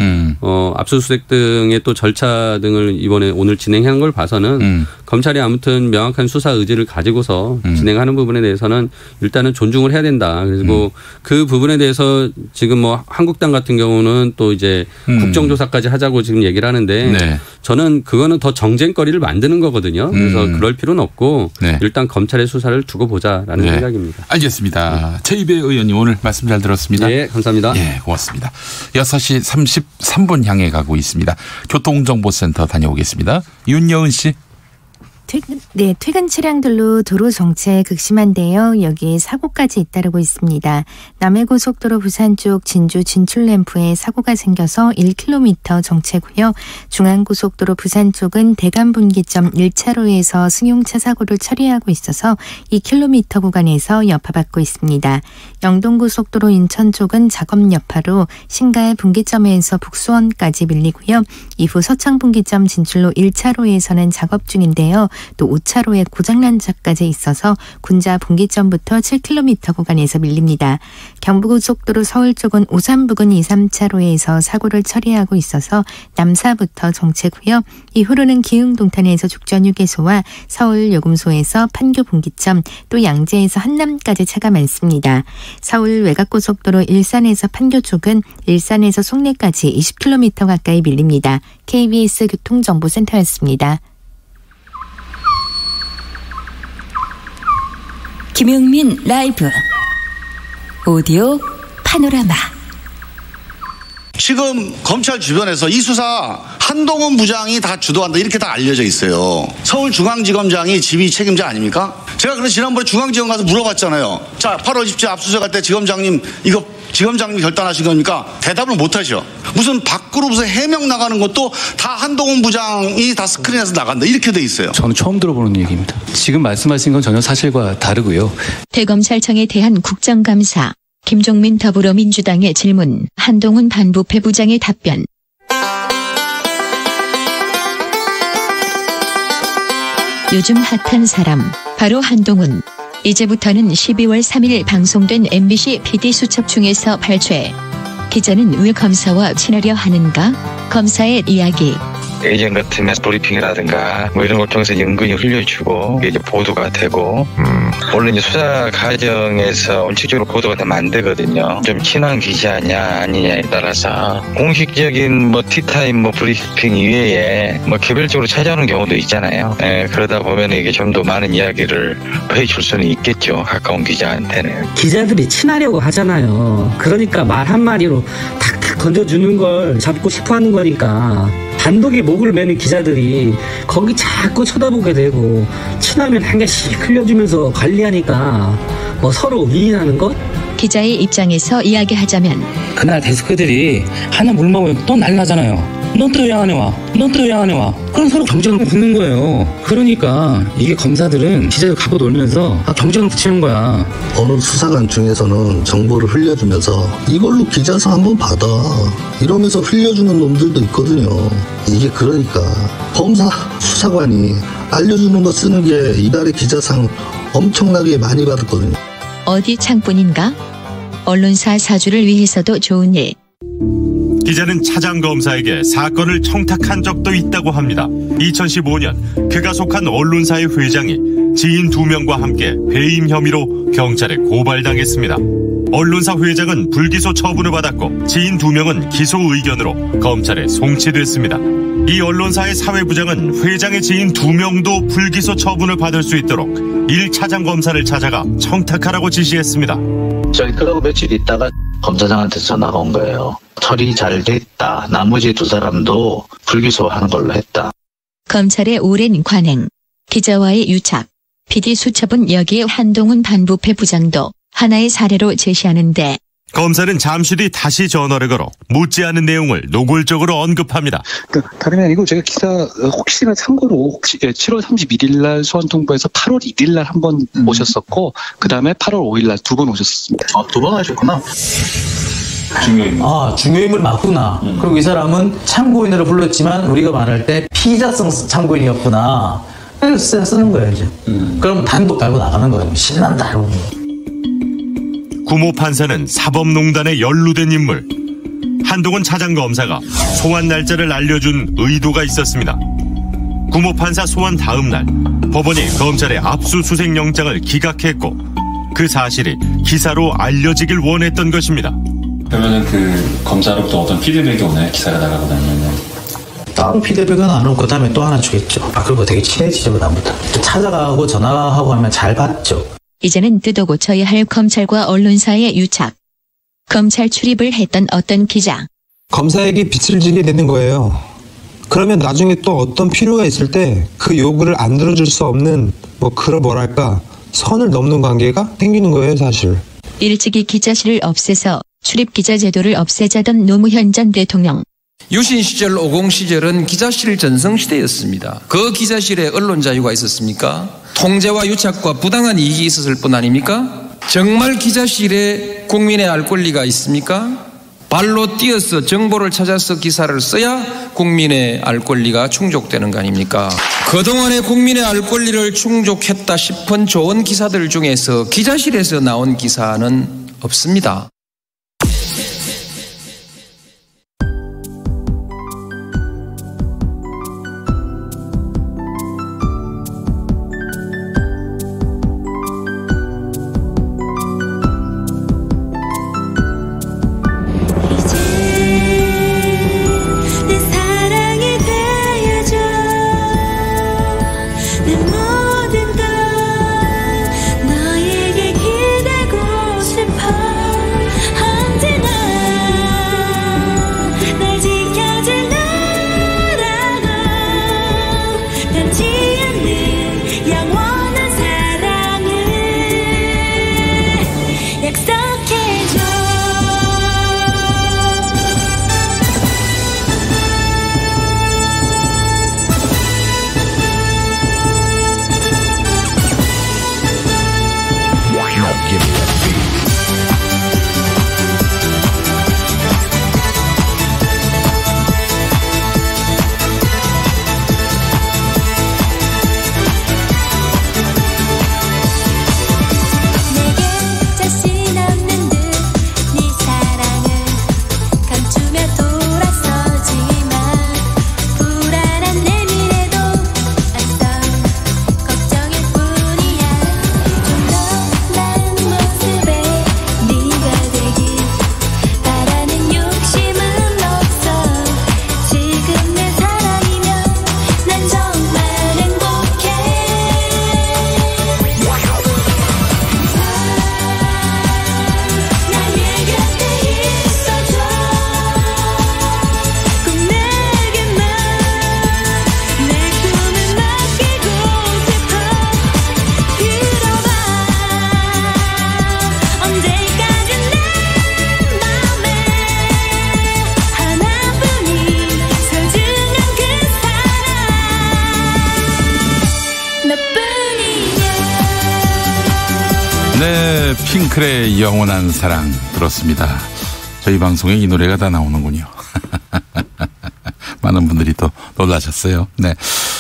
압수수색 등의 또 절차 등을 이번에 오늘 진행한 걸 봐서는 검찰이 아무튼 명확한 수사 의지를 가지고서 진행하는 부분에 대해서는 일단은 존중을 해야 된다. 그리고 그 부분에 대해서 지금 뭐 한국당 같은 경우는 또 이제 국정조사까지 하자고 지금 얘기를 하는데 네. 저는 그거는 더 정쟁거리를 만드는 거거든요. 그래서 그럴 필요는 없고 네. 일단 검찰의 수사를 두고 보자라는 네. 생각입니다. 알겠습니다. 최이배 의원님 오늘 말씀 잘 들었습니다. 네, 감사합니다. 예, 고맙습니다. 6시 33분 향해 가고 있습니다. 교통정보센터 다녀오겠습니다. 윤여은 씨. 퇴근 차량들로 도로 정체 극심한데요. 여기에 사고까지 잇따르고 있습니다. 남해고속도로 부산 쪽 진주 진출램프에 사고가 생겨서 1km 정체고요. 중앙고속도로 부산 쪽은 대간분기점 1차로에서 승용차 사고를 처리하고 있어서 2km 구간에서 여파받고 있습니다. 영동고속도로 인천 쪽은 작업 여파로 신갈 분기점에서 북수원까지 밀리고요. 이후 서창분기점 진출로 1차로에서는 작업 중인데요. 또 5차로에 고장난 차까지 있어서 군자 분기점부터 7km 구간에서 밀립니다. 경부고속도로 서울 쪽은 오산 부근 2, 3차로에서 사고를 처리하고 있어서 남사부터 정체고요. 이후로는 기흥동탄에서 죽전휴게소와 서울 요금소에서 판교 분기점 또 양재에서 한남까지 차가 많습니다. 서울 외곽고속도로 일산에서 판교 쪽은 일산에서 송내까지 20km 가까이 밀립니다. KBS 교통정보센터였습니다. 김용민 라이브 오디오 파노라마. 지금 검찰 주변에서 이 수사 한동훈 부장이 다 주도한다 이렇게 다 알려져 있어요. 서울중앙지검장이 지휘 책임자 아닙니까? 제가 그래서 지난번에 중앙지검 가서 물어봤잖아요. 자, 8월 27일 압수수색할 때 지검장님 이거 지검장님이 결단하신 겁니까? 대답을 못하셔. 무슨 밖으로 무슨 해명 나가는 것도 다 한동훈 부장이 다 스크린에서 나간다 이렇게 돼 있어요. 저는 처음 들어보는 얘기입니다. 지금 말씀하신 건 전혀 사실과 다르고요. 대검찰청에 대한 국정감사. 김종민 더불어민주당의 질문. 한동훈 반부패 부장의 답변. 요즘 핫한 사람 바로 한동훈. 이제부터는 12월 3일 방송된 MBC PD수첩 중에서 발췌. 기자는 왜 검사와 친하려 하는가? 검사의 이야기. 예전 같으면 브리핑이라든가 뭐 이런 걸 통해서 은근히 흘려주고 이게 이제 보도가 되고 원래 이제 수사 과정에서 원칙적으로 보도가 되면 안 되거든요. 좀 친한 기자냐 아니냐에 따라서 공식적인 뭐 티타임 뭐 브리핑 이외에 뭐 개별적으로 찾아오는 경우도 있잖아요. 그러다 보면 이게 좀 더 많은 이야기를 해줄 수는 있겠죠. 가까운 기자한테는. 기자들이 친하려고 하잖아요. 그러니까 말 한마디로 탁탁 건져주는 걸 잡고 싶어하는 거니까. 단독에 목을 매는 기자들이 거기 자꾸 쳐다보게 되고 친하면 한 개씩 흘려주면서 관리하니까 뭐 서로 위인하는 것? 기자의 입장에서 이야기하자면 그날 데스크들이 하나 물 먹으면 또 난리 나잖아요. 넌 또 왜 안 해와? 넌 또 왜 안 해와? 그럼 서로 경쟁을 붙는 거예요. 그러니까 이게 검사들은 기자들 갖고 놀면서 경쟁을 붙이는 거야. 어느 수사관 중에서는 정보를 흘려주면서 이걸로 기자상 한번 받아 이러면서 흘려주는 놈들도 있거든요. 이게 그러니까 검사 수사관이 알려주는 거 쓰는 게 이달의 기자상 엄청나게 많이 받았거든요. 어디 창뿐인가? 언론사 사주를 위해서도 좋은 일. 기자는 차장검사에게 사건을 청탁한 적도 있다고 합니다. 2015년 그가 속한 언론사의 회장이 지인 2명과 함께 배임 혐의로 경찰에 고발당했습니다. 언론사 회장은 불기소 처분을 받았고 지인 2명은 기소 의견으로 검찰에 송치됐습니다. 이 언론사의 사회부장은 회장의 지인 2명도 불기소 처분을 받을 수 있도록 1차장검사를 찾아가 청탁하라고 지시했습니다. 저희 그러고 며칠 있다가 검사장한테 전화가 온 거예요. 처리 잘 됐다. 나머지 2사람도 불기소하는 걸로 했다. 검찰의 오랜 관행, 기자와의 유착, PD 수첩은 여기에 한동훈 반부패 부장도 하나의 사례로 제시하는데 검사는 잠시 뒤 다시 전화를 걸어 묻지 않은 내용을 노골적으로 언급합니다. 그러니까 다름이 아니고 제가 기사 혹시나 참고로 7월 31일 날 소환통보에서 8월 1일 날 한 번 오셨었고 그다음에 8월 5일 날 2번 오셨습니다. 2번 하셨구나. 중요인물 맞구나. 그리고 이 사람은 참고인으로 불렀지만 우리가 말할 때 피의자성 참고인이었구나. 그래서 쓰는 거예요 이제. 그럼 단독 달고 나가는 거예요. 신난다 이러고. 구모 판사는 사법농단에 연루된 인물. 한동훈 차장검사가 소환 날짜를 알려준 의도가 있었습니다. 구모 판사 소환 다음 날 법원이 검찰의 압수수색영장을 기각했고 그 사실이 기사로 알려지길 원했던 것입니다. 그러면은 그 검사로부터 어떤 피드백이 오나요? 기사가 나가고 나면? 따로 피드백은 안 오고 그다음에 또 하나 주겠죠. 그리고 되게 친해지죠 그다음부터. 찾아가고 전화하고 하면 잘 받죠. 이제는 뜯어 고쳐야 할 검찰과 언론사의 유착. 검찰 출입을 했던 어떤 기자. 검사에게 빚을 지게 되는 거예요. 그러면 나중에 또 어떤 필요가 있을 때 그 요구를 안 들어줄 수 없는 선을 넘는 관계가 생기는 거예요 사실. 일찍이 기자실을 없애서 출입기자 제도를 없애자던 노무현 전 대통령. 유신 시절 50 시절은 기자실 전성시대였습니다. 그 기자실에 언론 자유가 있었습니까? 통제와 유착과 부당한 이익이 있었을 뿐 아닙니까? 정말 기자실에 국민의 알 권리가 있습니까? 발로 뛰어서 정보를 찾아서 기사를 써야 국민의 알 권리가 충족되는 거 아닙니까? 그동안의 국민의 알 권리를 충족했다 싶은 좋은 기사들 중에서 기자실에서 나온 기사는 없습니다. 네, 핑클의 영원한 사랑 들었습니다. 저희 방송에 이 노래가 다 나오는군요. 많은 분들이 또 놀라셨어요. 네.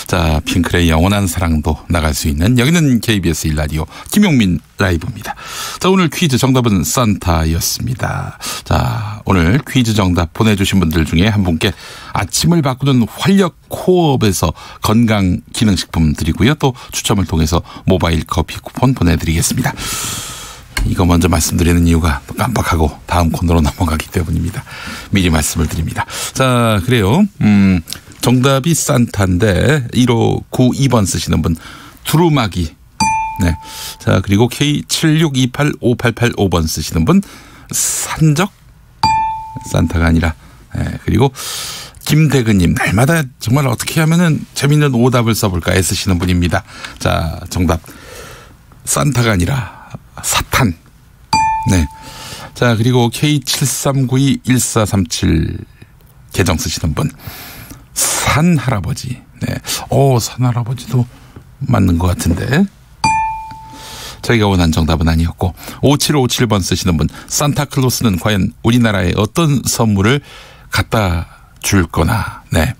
자, 핑클의 영원한 사랑도 나갈 수 있는 여기는 KBS 1라디오 김용민 라이브입니다. 자, 오늘 퀴즈 정답은 산타였습니다. 자, 오늘 퀴즈 정답 보내주신 분들 중에 한 분께 아침을 바꾸는 활력 코업에서 건강기능식품 드리고요. 또 추첨을 통해서 모바일 커피 쿠폰 보내드리겠습니다. 이거 먼저 말씀드리는 이유가 또 깜빡하고 다음 코너로 넘어가기 때문입니다. 미리 말씀을 드립니다. 자, 그래요. 정답이 산타인데 1592번 쓰시는 분 두루마기. 네. 자, 그리고 K76285885번 쓰시는 분 산적. 산타가 아니라. 네. 그리고 김대근님 날마다 정말 어떻게 하면은 재밌는 오답을 써볼까 애쓰시는 분입니다. 자, 정답 산타가 아니라 사탄. 네. 자, 그리고 K73921437 계정 쓰시는 분 산할아버지. 네. 산할아버지도 맞는 것 같은데 저희가 원한 정답은 아니었고 5757번 쓰시는 분 산타클로스는 과연 우리나라에 어떤 선물을 갖다 줄 거나. 네.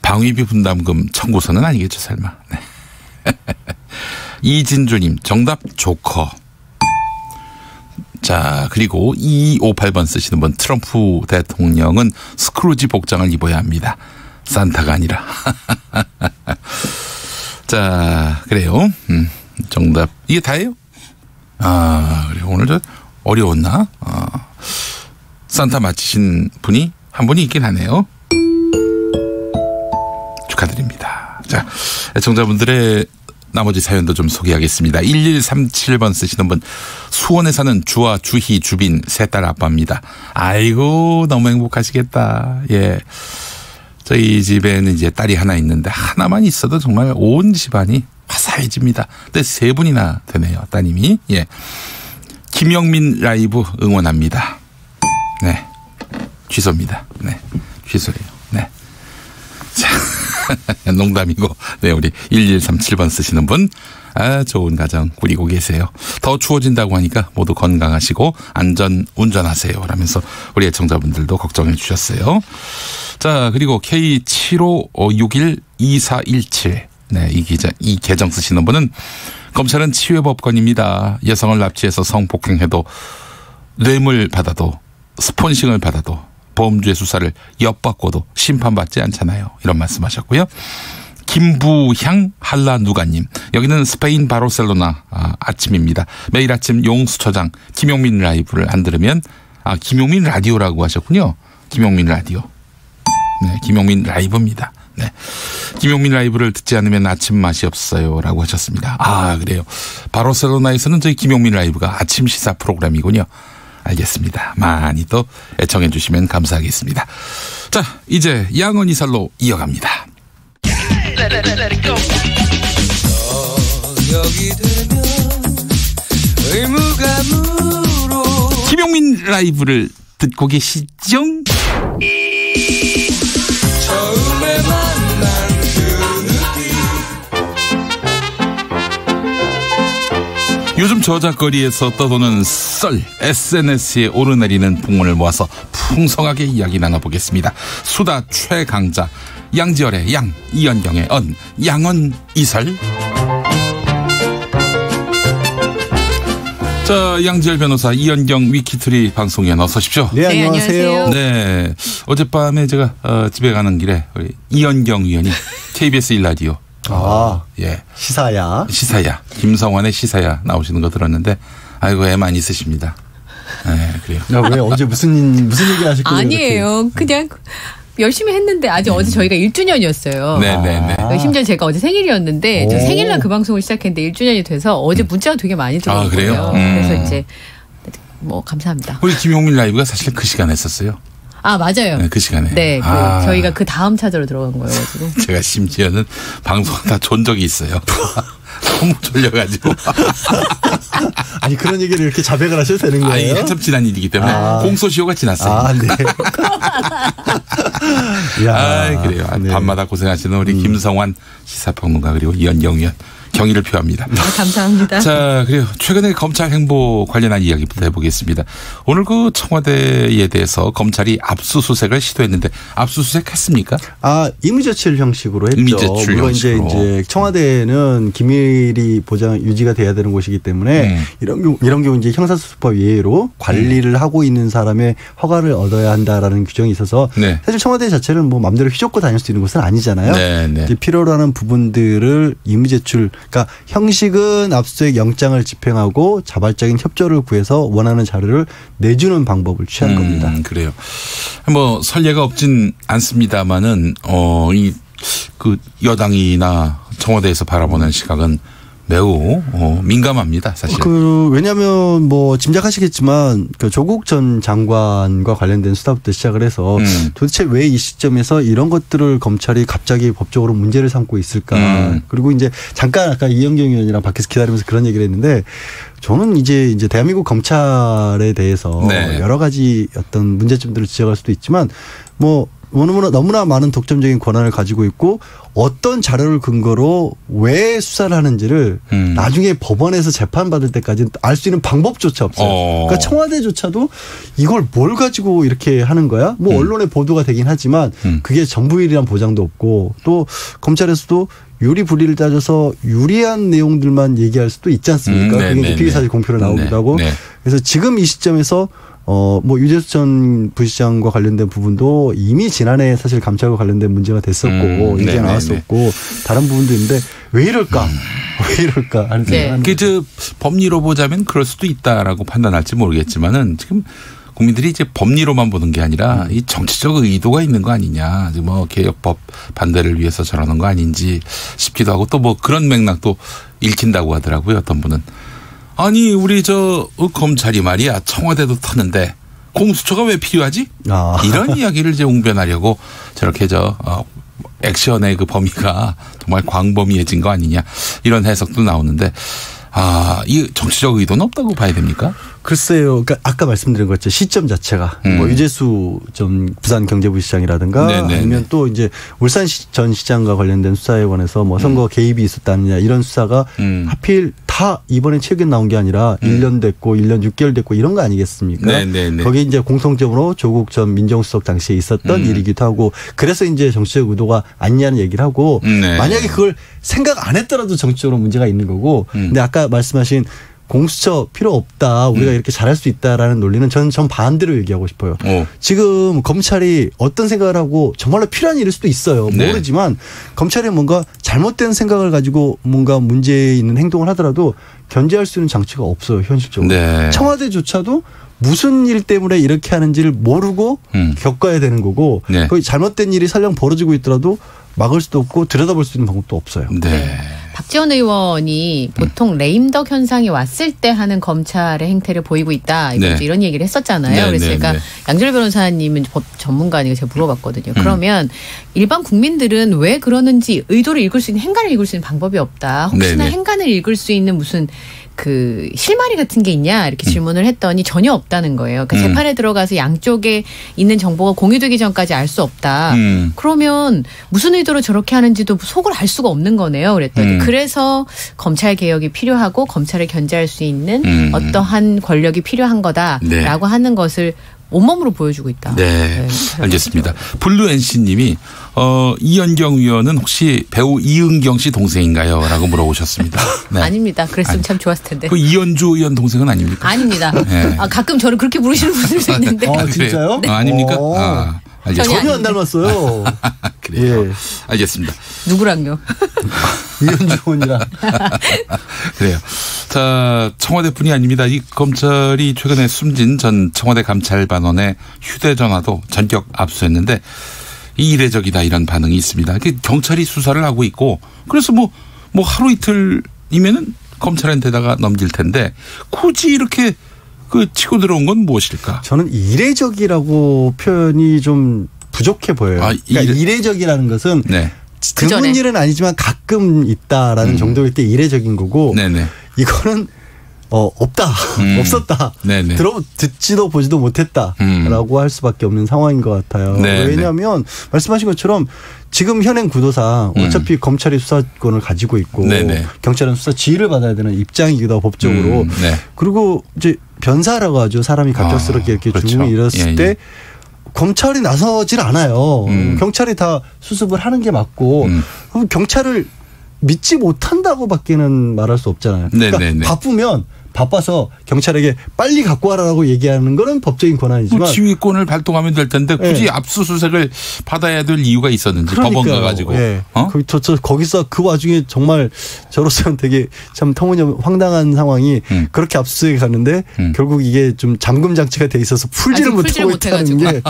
방위비 분담금 청구서는 아니겠죠 설마. 네. 이진주님 정답 조커. 자, 그리고 2258번 쓰시는 분 트럼프 대통령은 스크루지 복장을 입어야 합니다. 산타가 아니라. 자, 그래요. 정답 이게 다예요? 아, 그래요. 오늘 저 어려웠나? 산타 맞히신 분이 한 분이 있긴 하네요. 축하드립니다. 자, 애청자분들의 나머지 사연도 좀 소개하겠습니다. 1137번 쓰시는 분 수원에 사는 주아, 주희, 주빈 세 딸 아빠입니다. 아이고 너무 행복하시겠다. 예, 저희 집에는 이제 딸이 하나 있는데 하나만 있어도 정말 온 집안이 화사해집니다. 근데 세 분이나 되네요 따님이. 예, 김영민 라이브 응원합니다. 네, 취소입니다. 네, 취소예요. 네. 자, 농담이고. 네, 우리 1137번 쓰시는 분 좋은 가정 꾸리고 계세요. 더 추워진다고 하니까 모두 건강하시고 안전 운전하세요 라면서 우리 애청자분들도 걱정해 주셨어요. 자, 그리고 K75612417 네, 이 계정 쓰시는 분은 검찰은 치외법권입니다. 여성을 납치해서 성폭행해도 뇌물 받아도 스폰싱을 받아도 범죄 수사를 엿받고도 심판받지 않잖아요. 이런 말씀하셨고요. 김부향 한라누가님 여기는 스페인 바르셀로나 아침입니다. 매일 아침 용수처장 김용민 라이브를 안 들으면 김용민 라디오라고 하셨군요. 김용민 라디오. 네, 김용민 라이브입니다. 네, 김용민 라이브를 듣지 않으면 아침 맛이 없어요 라고 하셨습니다. 아, 그래요. 바르셀로나에서는 저희 김용민 라이브가 아침 시사 프로그램이군요. 알겠습니다. 많이 또 애청해 주시면 감사하겠습니다. 자, 이제 양언이 살로 이어갑니다. 김용민 라이브를 듣고 계시죠? 처음에 만난 요즘 저작거리에서 떠도는 썰, SNS에 오르내리는 풍문을 모아서 풍성하게 이야기 나눠보겠습니다. 수다 최강자, 양지열의 양, 이연경의 언, 양언 이설. 자, 양지열 변호사, 이연경 위키트리 방송위원 어서 오십시오. 네, 안녕하세요. 네, 어젯밤에 제가 집에 가는 길에 우리 이연경 위원이 KBS 1라디오 예, 시사야 김성환의 시사야 나오시는 거 들었는데 아이고 애 많이 있으십니다. 네, 그래요. 왜 어제 무슨 얘기 하셨길래? 아니에요. 그냥 열심히 했는데 아직 어제 저희가 1주년이었어요. 네네네. 심지어 제가 어제 생일이었는데 저 생일날 그 방송을 시작했는데 1주년이 돼서 어제 문자가 되게 많이 들어왔어요. 그래요? 그래서 이제 뭐 감사합니다. 우리 김용민 라이브가 사실 그 시간에 했었어요. 맞아요. 네, 그 시간에. 네, 저희가 그 다음 차저로 들어간 거여가지고. 제가 심지어는 방송하다 존 적이 있어요. 너무 졸려가지고. 아니, 그런 얘기를 이렇게 자백을 하셔도 되는 거예요? 아니, 한참 지난 일이기 때문에 공소시효가 지났어요. 네. 그래요. 네. 밤마다 고생하시는 우리 김성환 시사평론가 그리고 이연경 위원 정의를 표합니다. 감사합니다. 자, 그리고 최근에 검찰 행보 관련한 이야기부터 해보겠습니다. 오늘 그 청와대에 대해서 검찰이 압수수색을 시도했는데 압수수색했습니까? 임의제출 형식으로 했죠. 임의제출 물론 형식으로. 이제 청와대는 기밀이 보장 유지가 돼야 되는 곳이기 때문에 이런 경우 이제 형사수사법 예외로 관리를 하고 있는 사람의 허가를 얻어야 한다라는 규정이 있어서 네. 사실 청와대 자체는 뭐 마음대로 휘젓고 다닐 수 있는 곳은 아니잖아요. 네, 네. 이제 필요로 하는 부분들을 임의제출, 그러니까 형식은 압수수색 영장을 집행하고 자발적인 협조를 구해서 원하는 자료를 내주는 방법을 취한 겁니다. 그래요. 뭐 선례가 없진 않습니다만은 그 여당이나 청와대에서 바라보는 시각은 매우 민감합니다, 사실. 왜냐하면 뭐 짐작하시겠지만 그 조국 전 장관과 관련된 수사부터 시작을 해서 도대체 왜 이 시점에서 이런 것들을 검찰이 갑자기 법적으로 문제를 삼고 있을까. 그리고 이제 잠깐 아까 이현경 의원이랑 밖에서 기다리면서 그런 얘기를 했는데 저는 이제 대한민국 검찰에 대해서 네. 여러 가지 어떤 문제점들을 지적할 수도 있지만 뭐 너무나 많은 독점적인 권한을 가지고 있고 어떤 자료를 근거로 왜 수사를 하는지를 나중에 법원에서 재판받을 때까지 알 수 있는 방법조차 없어요. 그러니까 청와대조차도 이걸 뭘 가지고 이렇게 하는 거야? 뭐 언론에 보도가 되긴 하지만 그게 전부일이란 보장도 없고 또 검찰에서도 유리불리를 따져서 유리한 내용들만 얘기할 수도 있지 않습니까? 그게 이제 피의사실 공표로 나오기도 하고. 그래서 지금 이 시점에서 뭐 유재수 전 부시장과 관련된 부분도 이미 지난해 사실 감찰과 관련된 문제가 됐었고 이제 나왔었고 다른 부분도 있는데 왜 이럴까? 왜 이럴까? 하는 생각을 그 법리로 보자면 그럴 수도 있다라고 판단할지 모르겠지만은 지금 국민들이 이제 법리로만 보는 게 아니라 이 정치적 의도가 있는 거 아니냐. 뭐 개혁법 반대를 위해서 저러는 거 아닌지 싶기도 하고 또 뭐 그런 맥락도 읽힌다고 하더라고요. 어떤 분은. 아니 우리 검찰이 말이야 청와대도 터는데 공수처가 왜 필요하지? 이런 이야기를 이제 웅변하려고 저렇게 액션의 그 범위가 정말 광범위해진 거 아니냐 이런 해석도 나오는데 이 정치적 의도는 없다고 봐야 됩니까? 글쎄요. 그러니까 아까 말씀드린 것처럼 시점 자체가 뭐 유재수 전 부산경제부시장이라든가 아니면 또 이제 울산 전 시장과 관련된 수사에 관해서 뭐 선거 개입이 있었다느냐 이런 수사가 하필 다 이번에 최근 나온 게 아니라 1년 됐고 1년 6개월 됐고 이런 거 아니겠습니까? 거기에 이제 공통적으로 조국 전 민정수석 당시에 있었던 일이기도 하고 그래서 이제 정치적 의도가 아니냐는 얘기를 하고 만약에 그걸 생각 안 했더라도 정치적으로 문제가 있는 거고 근데 아까 말씀하신 공수처 필요 없다. 우리가 이렇게 잘할 수 있다라는 논리는 전 반대로 얘기하고 싶어요. 지금 검찰이 어떤 생각을 하고 정말로 필요한 일일 수도 있어요. 모르지만 검찰이 뭔가 잘못된 생각을 가지고 뭔가 문제 있는 행동을 하더라도 견제할 수 있는 장치가 없어요. 현실적으로. 청와대조차도 무슨 일 때문에 이렇게 하는지를 모르고 겪어야 되는 거고 거기 잘못된 일이 설령 벌어지고 있더라도 막을 수도 없고 들여다볼 수 있는 방법도 없어요. 박지원 의원이 보통 레임덕 현상이 왔을 때 하는 검찰의 행태를 보이고 있다. 이런 얘기를 했었잖아요. 그래서 제가 양철 변호사님은 법 전문가니까 제가 물어봤거든요. 그러면 일반 국민들은 왜 그러는지 의도를 읽을 수 있는 행간을 읽을 수 있는 방법이 없다. 혹시나 행간을 읽을 수 있는 무슨 그 실마리 같은 게 있냐 이렇게 질문을 했더니 전혀 없다는 거예요. 그러니까 재판에 들어가서 양쪽에 있는 정보가 공유되기 전까지 알 수 없다. 그러면 무슨 의도로 저렇게 하는지도 속을 알 수가 없는 거네요. 그랬더니 그래서 검찰 개혁이 필요하고 검찰을 견제할 수 있는 어떠한 권력이 필요한 거다라고 하는 것을 온몸으로 보여주고 있다. 알겠습니다. 블루 NC님이 이현경 의원은 혹시 배우 이은경 씨 동생인가요? 라고 물어보셨습니다. 아닙니다. 그랬으면 참 좋았을 텐데. 그 이현주 의원 동생은 아닙니까? 아닙니다. 가끔 저를 그렇게 부르시는 분들도 있는데. 진짜요? 아닙니까? 전혀 안 닮았어요. 그래요. 알겠습니다. 누구랑요? 이현주 의원이랑. 그래요. 자, 청와대뿐이 아닙니다. 이 검찰이 최근에 숨진 전 청와대 감찰반원의 휴대전화도 전격 압수했는데 이 이례적이다 이런 반응이 있습니다. 경찰이 수사를 하고 있고 그래서 뭐 하루 이틀이면은 검찰한테다가 넘길 텐데 굳이 이렇게 치고 들어온 건 무엇일까? 저는 이례적이라고 표현이 좀 부족해 보여요. 그러니까 이례적이라는 것은 드문 일은 아니지만 가끔 있다라는 정도일 때 이례적인 거고 이거는 없다. 없었다. 듣지도 보지도 못했다라고 할 수밖에 없는 상황인 것 같아요. 왜냐하면 말씀하신 것처럼 지금 현행 구도상 어차피 검찰이 수사권을 가지고 있고 경찰은 수사 지휘를 받아야 되는 입장이기도 하고 법적으로. 그리고 이제 변사라고 하죠. 사람이 갑작스럽게 이렇게 죽음이 일었을 때 검찰이 나서질 않아요. 경찰이 다 수습을 하는 게 맞고 경찰을 믿지 못한다고밖에는 말할 수 없잖아요. 그러니까 바빠서 경찰에게 빨리 갖고 와라라고 얘기하는 거는 법적인 권한이지만 지휘권을 발동하면 될 텐데 굳이 압수수색을 받아야 될 이유가 있었는지 법원 가가지고. 거기서 그 와중에 정말 저로서는 되게 참 터무니없는 황당한 상황이 그렇게 압수수색이 갔는데 결국 이게 좀 잠금 장치가 돼 있어서 풀지를 못하고 있다는 게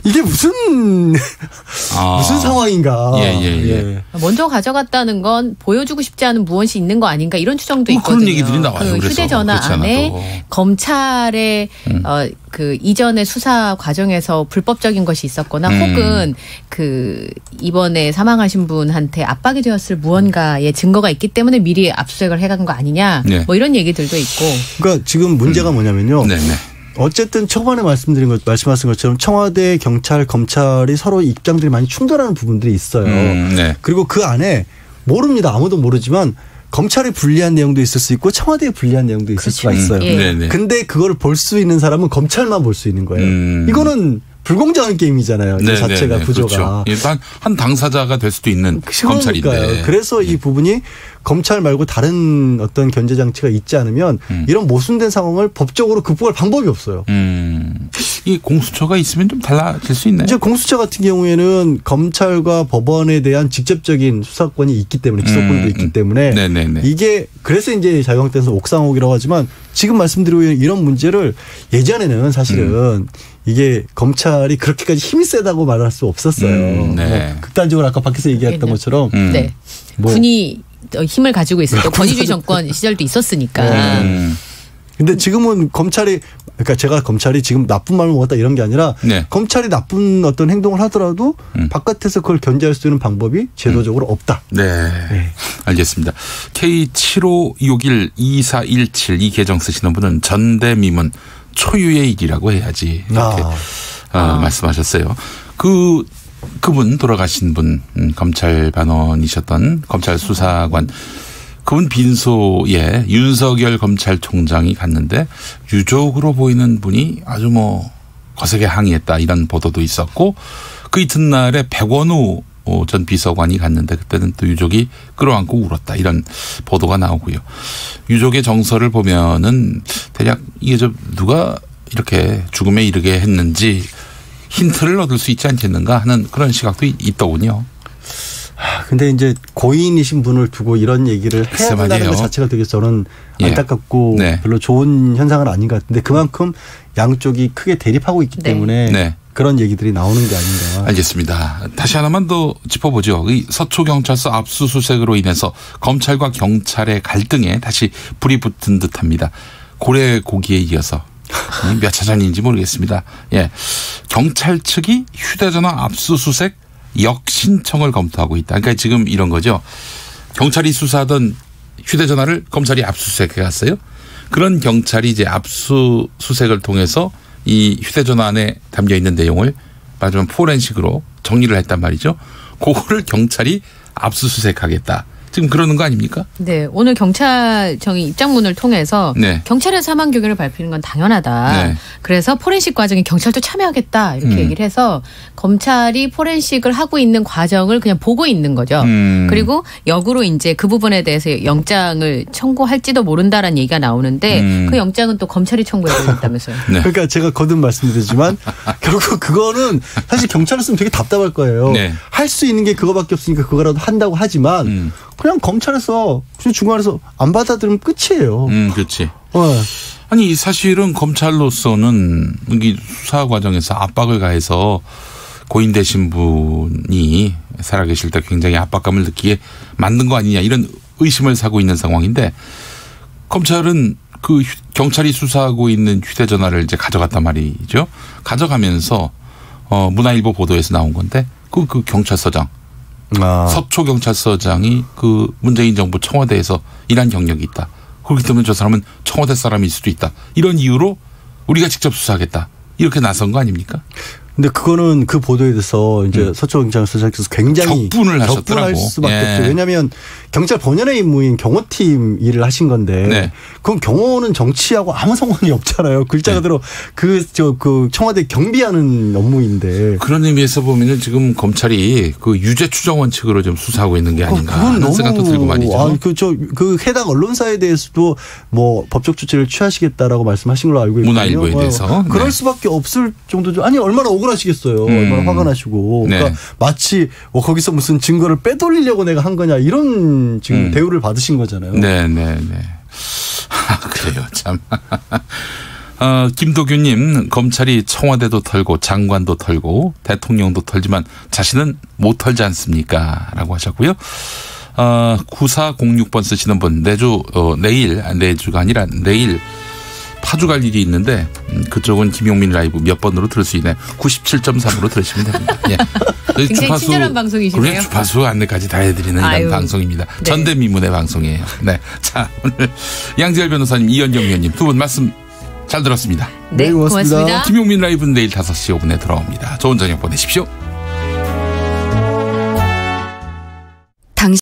이게 무슨 상황인가. 먼저 가져갔다는 건 보여주고 싶지 않은 무엇이 있는 거 아닌가 이런 추정도 있거든요. 그런 얘기들이 나와요. 휴대전화 안에 검찰의 그 이전의 수사 과정에서 불법적인 것이 있었거나 혹은 그 이번에 사망하신 분한테 압박이 되었을 무언가의 증거가 있기 때문에 미리 압수수색을 해간 거 아니냐. 뭐 이런 얘기들도 있고. 그러니까 지금 문제가 뭐냐면요. 어쨌든 초반에 말씀하신 것처럼 청와대, 경찰, 검찰이 서로 입장들이 많이 충돌하는 부분들이 있어요. 그리고 그 안에 모릅니다. 아무도 모르지만 검찰에 불리한 내용도 있을 수 있고 청와대에 불리한 내용도 있을 수가 있어요. 근데 그걸 볼 수 있는 사람은 검찰만 볼 수 있는 거예요. 이거는 불공정한 게임이잖아요. 이 자체가 구조가. 그렇죠. 한 당사자가 될 수도 있는 검찰인데. 그래서 이 부분이 검찰 말고 다른 어떤 견제 장치가 있지 않으면 이런 모순된 상황을 법적으로 극복할 방법이 없어요. 이 공수처가 있으면 좀 달라질 수 있나요? 이제 공수처 같은 경우에는 검찰과 법원에 대한 직접적인 수사권이 있기 때문에 기소권도 있기 때문에 이게 그래서 이제 자유한국당에서 옥상옥이라고 하지만 지금 말씀드리고 있는 이런 문제를 예전에는 사실은 이게 검찰이 그렇게까지 힘이 세다고 말할 수 없었어요. 극단적으로 아까 밖에서 얘기했던 것처럼 군이 힘을 가지고 있을 때 권위주의 정권 시절도 있었으니까. 근데 지금은 검찰이 제가 검찰이 지금 나쁜 마음을 먹었다 이런 게 아니라 검찰이 나쁜 어떤 행동을 하더라도 바깥에서 그걸 견제할 수 있는 방법이 제도적으로 없다. 알겠습니다. K75612417 이 계정 쓰시는 분은 전대미문 초유의 일이라고 해야지 이렇게 말씀하셨어요. 그분 돌아가신 분 검찰 반원이셨던 검찰 수사관 그분 빈소에 윤석열 검찰총장이 갔는데 유족으로 보이는 분이 아주 거세게 항의했다 이런 보도도 있었고 그 이튿날에 백원우 전 비서관이 갔는데 그때는 또 유족이 끌어안고 울었다 이런 보도가 나오고요. 유족의 정서를 보면은 대략 이게 누가 이렇게 죽음에 이르게 했는지 힌트를 얻을 수 있지 않겠는가 하는 그런 시각도 있더군요. 근데 이제 고인이신 분을 두고 이런 얘기를 해야 된다는 것 자체가 되게 저는 안타깝고 별로 좋은 현상은 아닌 것 같은데 그만큼 양쪽이 크게 대립하고 있기 때문에 그런 얘기들이 나오는 게 아닌가. 알겠습니다. 다시 하나만 더 짚어보죠. 이 서초경찰서 압수수색으로 인해서 검찰과 경찰의 갈등에 다시 불이 붙은 듯합니다. 고래고기에 이어서 몇 차 전인지 모르겠습니다. 경찰 측이 휴대전화 압수수색 역신청을 검토하고 있다. 그러니까 지금 이런 거죠. 경찰이 수사하던 휴대전화를 검찰이 압수수색해 갔어요. 그런 경찰이 이제 압수수색을 통해서 이 휴대전화 안에 담겨 있는 내용을 말하자면 포렌식으로 정리를 했단 말이죠. 그거를 경찰이 압수수색하겠다. 지금 그러는 거 아닙니까? 네. 오늘 경찰청이 입장문을 통해서 경찰의 사망 경위를 밝히는 건 당연하다. 그래서 포렌식 과정에 경찰도 참여하겠다. 이렇게 얘기를 해서 검찰이 포렌식을 하고 있는 과정을 그냥 보고 있는 거죠. 그리고 역으로 이제 그 부분에 대해서 영장을 청구할지도 모른다라는 얘기가 나오는데 그 영장은 또 검찰이 청구해야 되겠다면서요. 그러니까 제가 거듭 말씀드리지만 결국 그거는 사실 경찰로서는 되게 답답할 거예요. 할 수 있는 게 그거밖에 없으니까 그거라도 한다고 하지만 그냥 검찰에서 중간에서 안 받아들이면 끝이에요. 그렇지. 아니 사실은 검찰로서는 이 수사 과정에서 압박을 가해서 고인 되신 분이 살아계실 때 굉장히 압박감을 느끼게 만든 거 아니냐 이런 의심을 사고 있는 상황인데 검찰은 그 경찰이 수사하고 있는 휴대전화를 이제 가져갔단 말이죠. 가져가면서 문화일보 보도에서 나온 건데 그 경찰서장 서초경찰서장이 그 문재인 정부 청와대에서 일한 경력이 있다. 그렇기 때문에 저 사람은 청와대 사람일 수도 있다. 이런 이유로 우리가 직접 수사하겠다. 이렇게 나선 거 아닙니까? 근데 그거는 그 보도에 대해서 이제 서초 경찰서장께서 굉장히 격분할 수밖에 없죠. 왜냐하면 경찰 본연의 임무인 경호팀 일을 하신 건데 네. 그건 경호는 정치하고 아무 상관이 없잖아요. 글자 그대로 그 청와대 경비하는 업무인데 그런 의미에서 보면은 지금 검찰이 그 유죄 추정 원칙으로 좀 수사하고 있는 게 아닌가 하는 생각도 들고 말이죠. 그 해당 언론사에 대해서도 뭐 법적 조치를 취하시겠다라고 말씀하신 걸로 알고 있거든요. 문화일보에 대해서 그럴 수밖에 없을 정도죠. 아니 얼마나 억울하시겠어요. 얼마나 화가 나시고. 그러니까 마치 거기서 무슨 증거를 빼돌리려고 내가 한 거냐 이런 지금 대우를 받으신 거잖아요. 네네네. 그래요 참. 김도규님 검찰이 청와대도 털고 장관도 털고 대통령도 털지만 자신은 못 털지 않습니까? 라고 하셨고요. 9406번 쓰시는 분 내주가 아니라 내일 파주 갈 일이 있는데 그쪽은 김용민 라이브 몇 번으로 들을 수 있나요? 97.3으로 들으시면 됩니다. 예. 굉장히 친절한 방송이시네요. 주파수 안내까지 다 해드리는 이런 방송입니다. 네. 전대미문의 방송이에요. 네, 자 오늘 양지열 변호사님, 이현정 위원님 두 분 말씀 잘 들었습니다. 네, 고맙습니다. 김용민 라이브는 내일 5시 5분에 돌아옵니다. 좋은 저녁 보내십시오.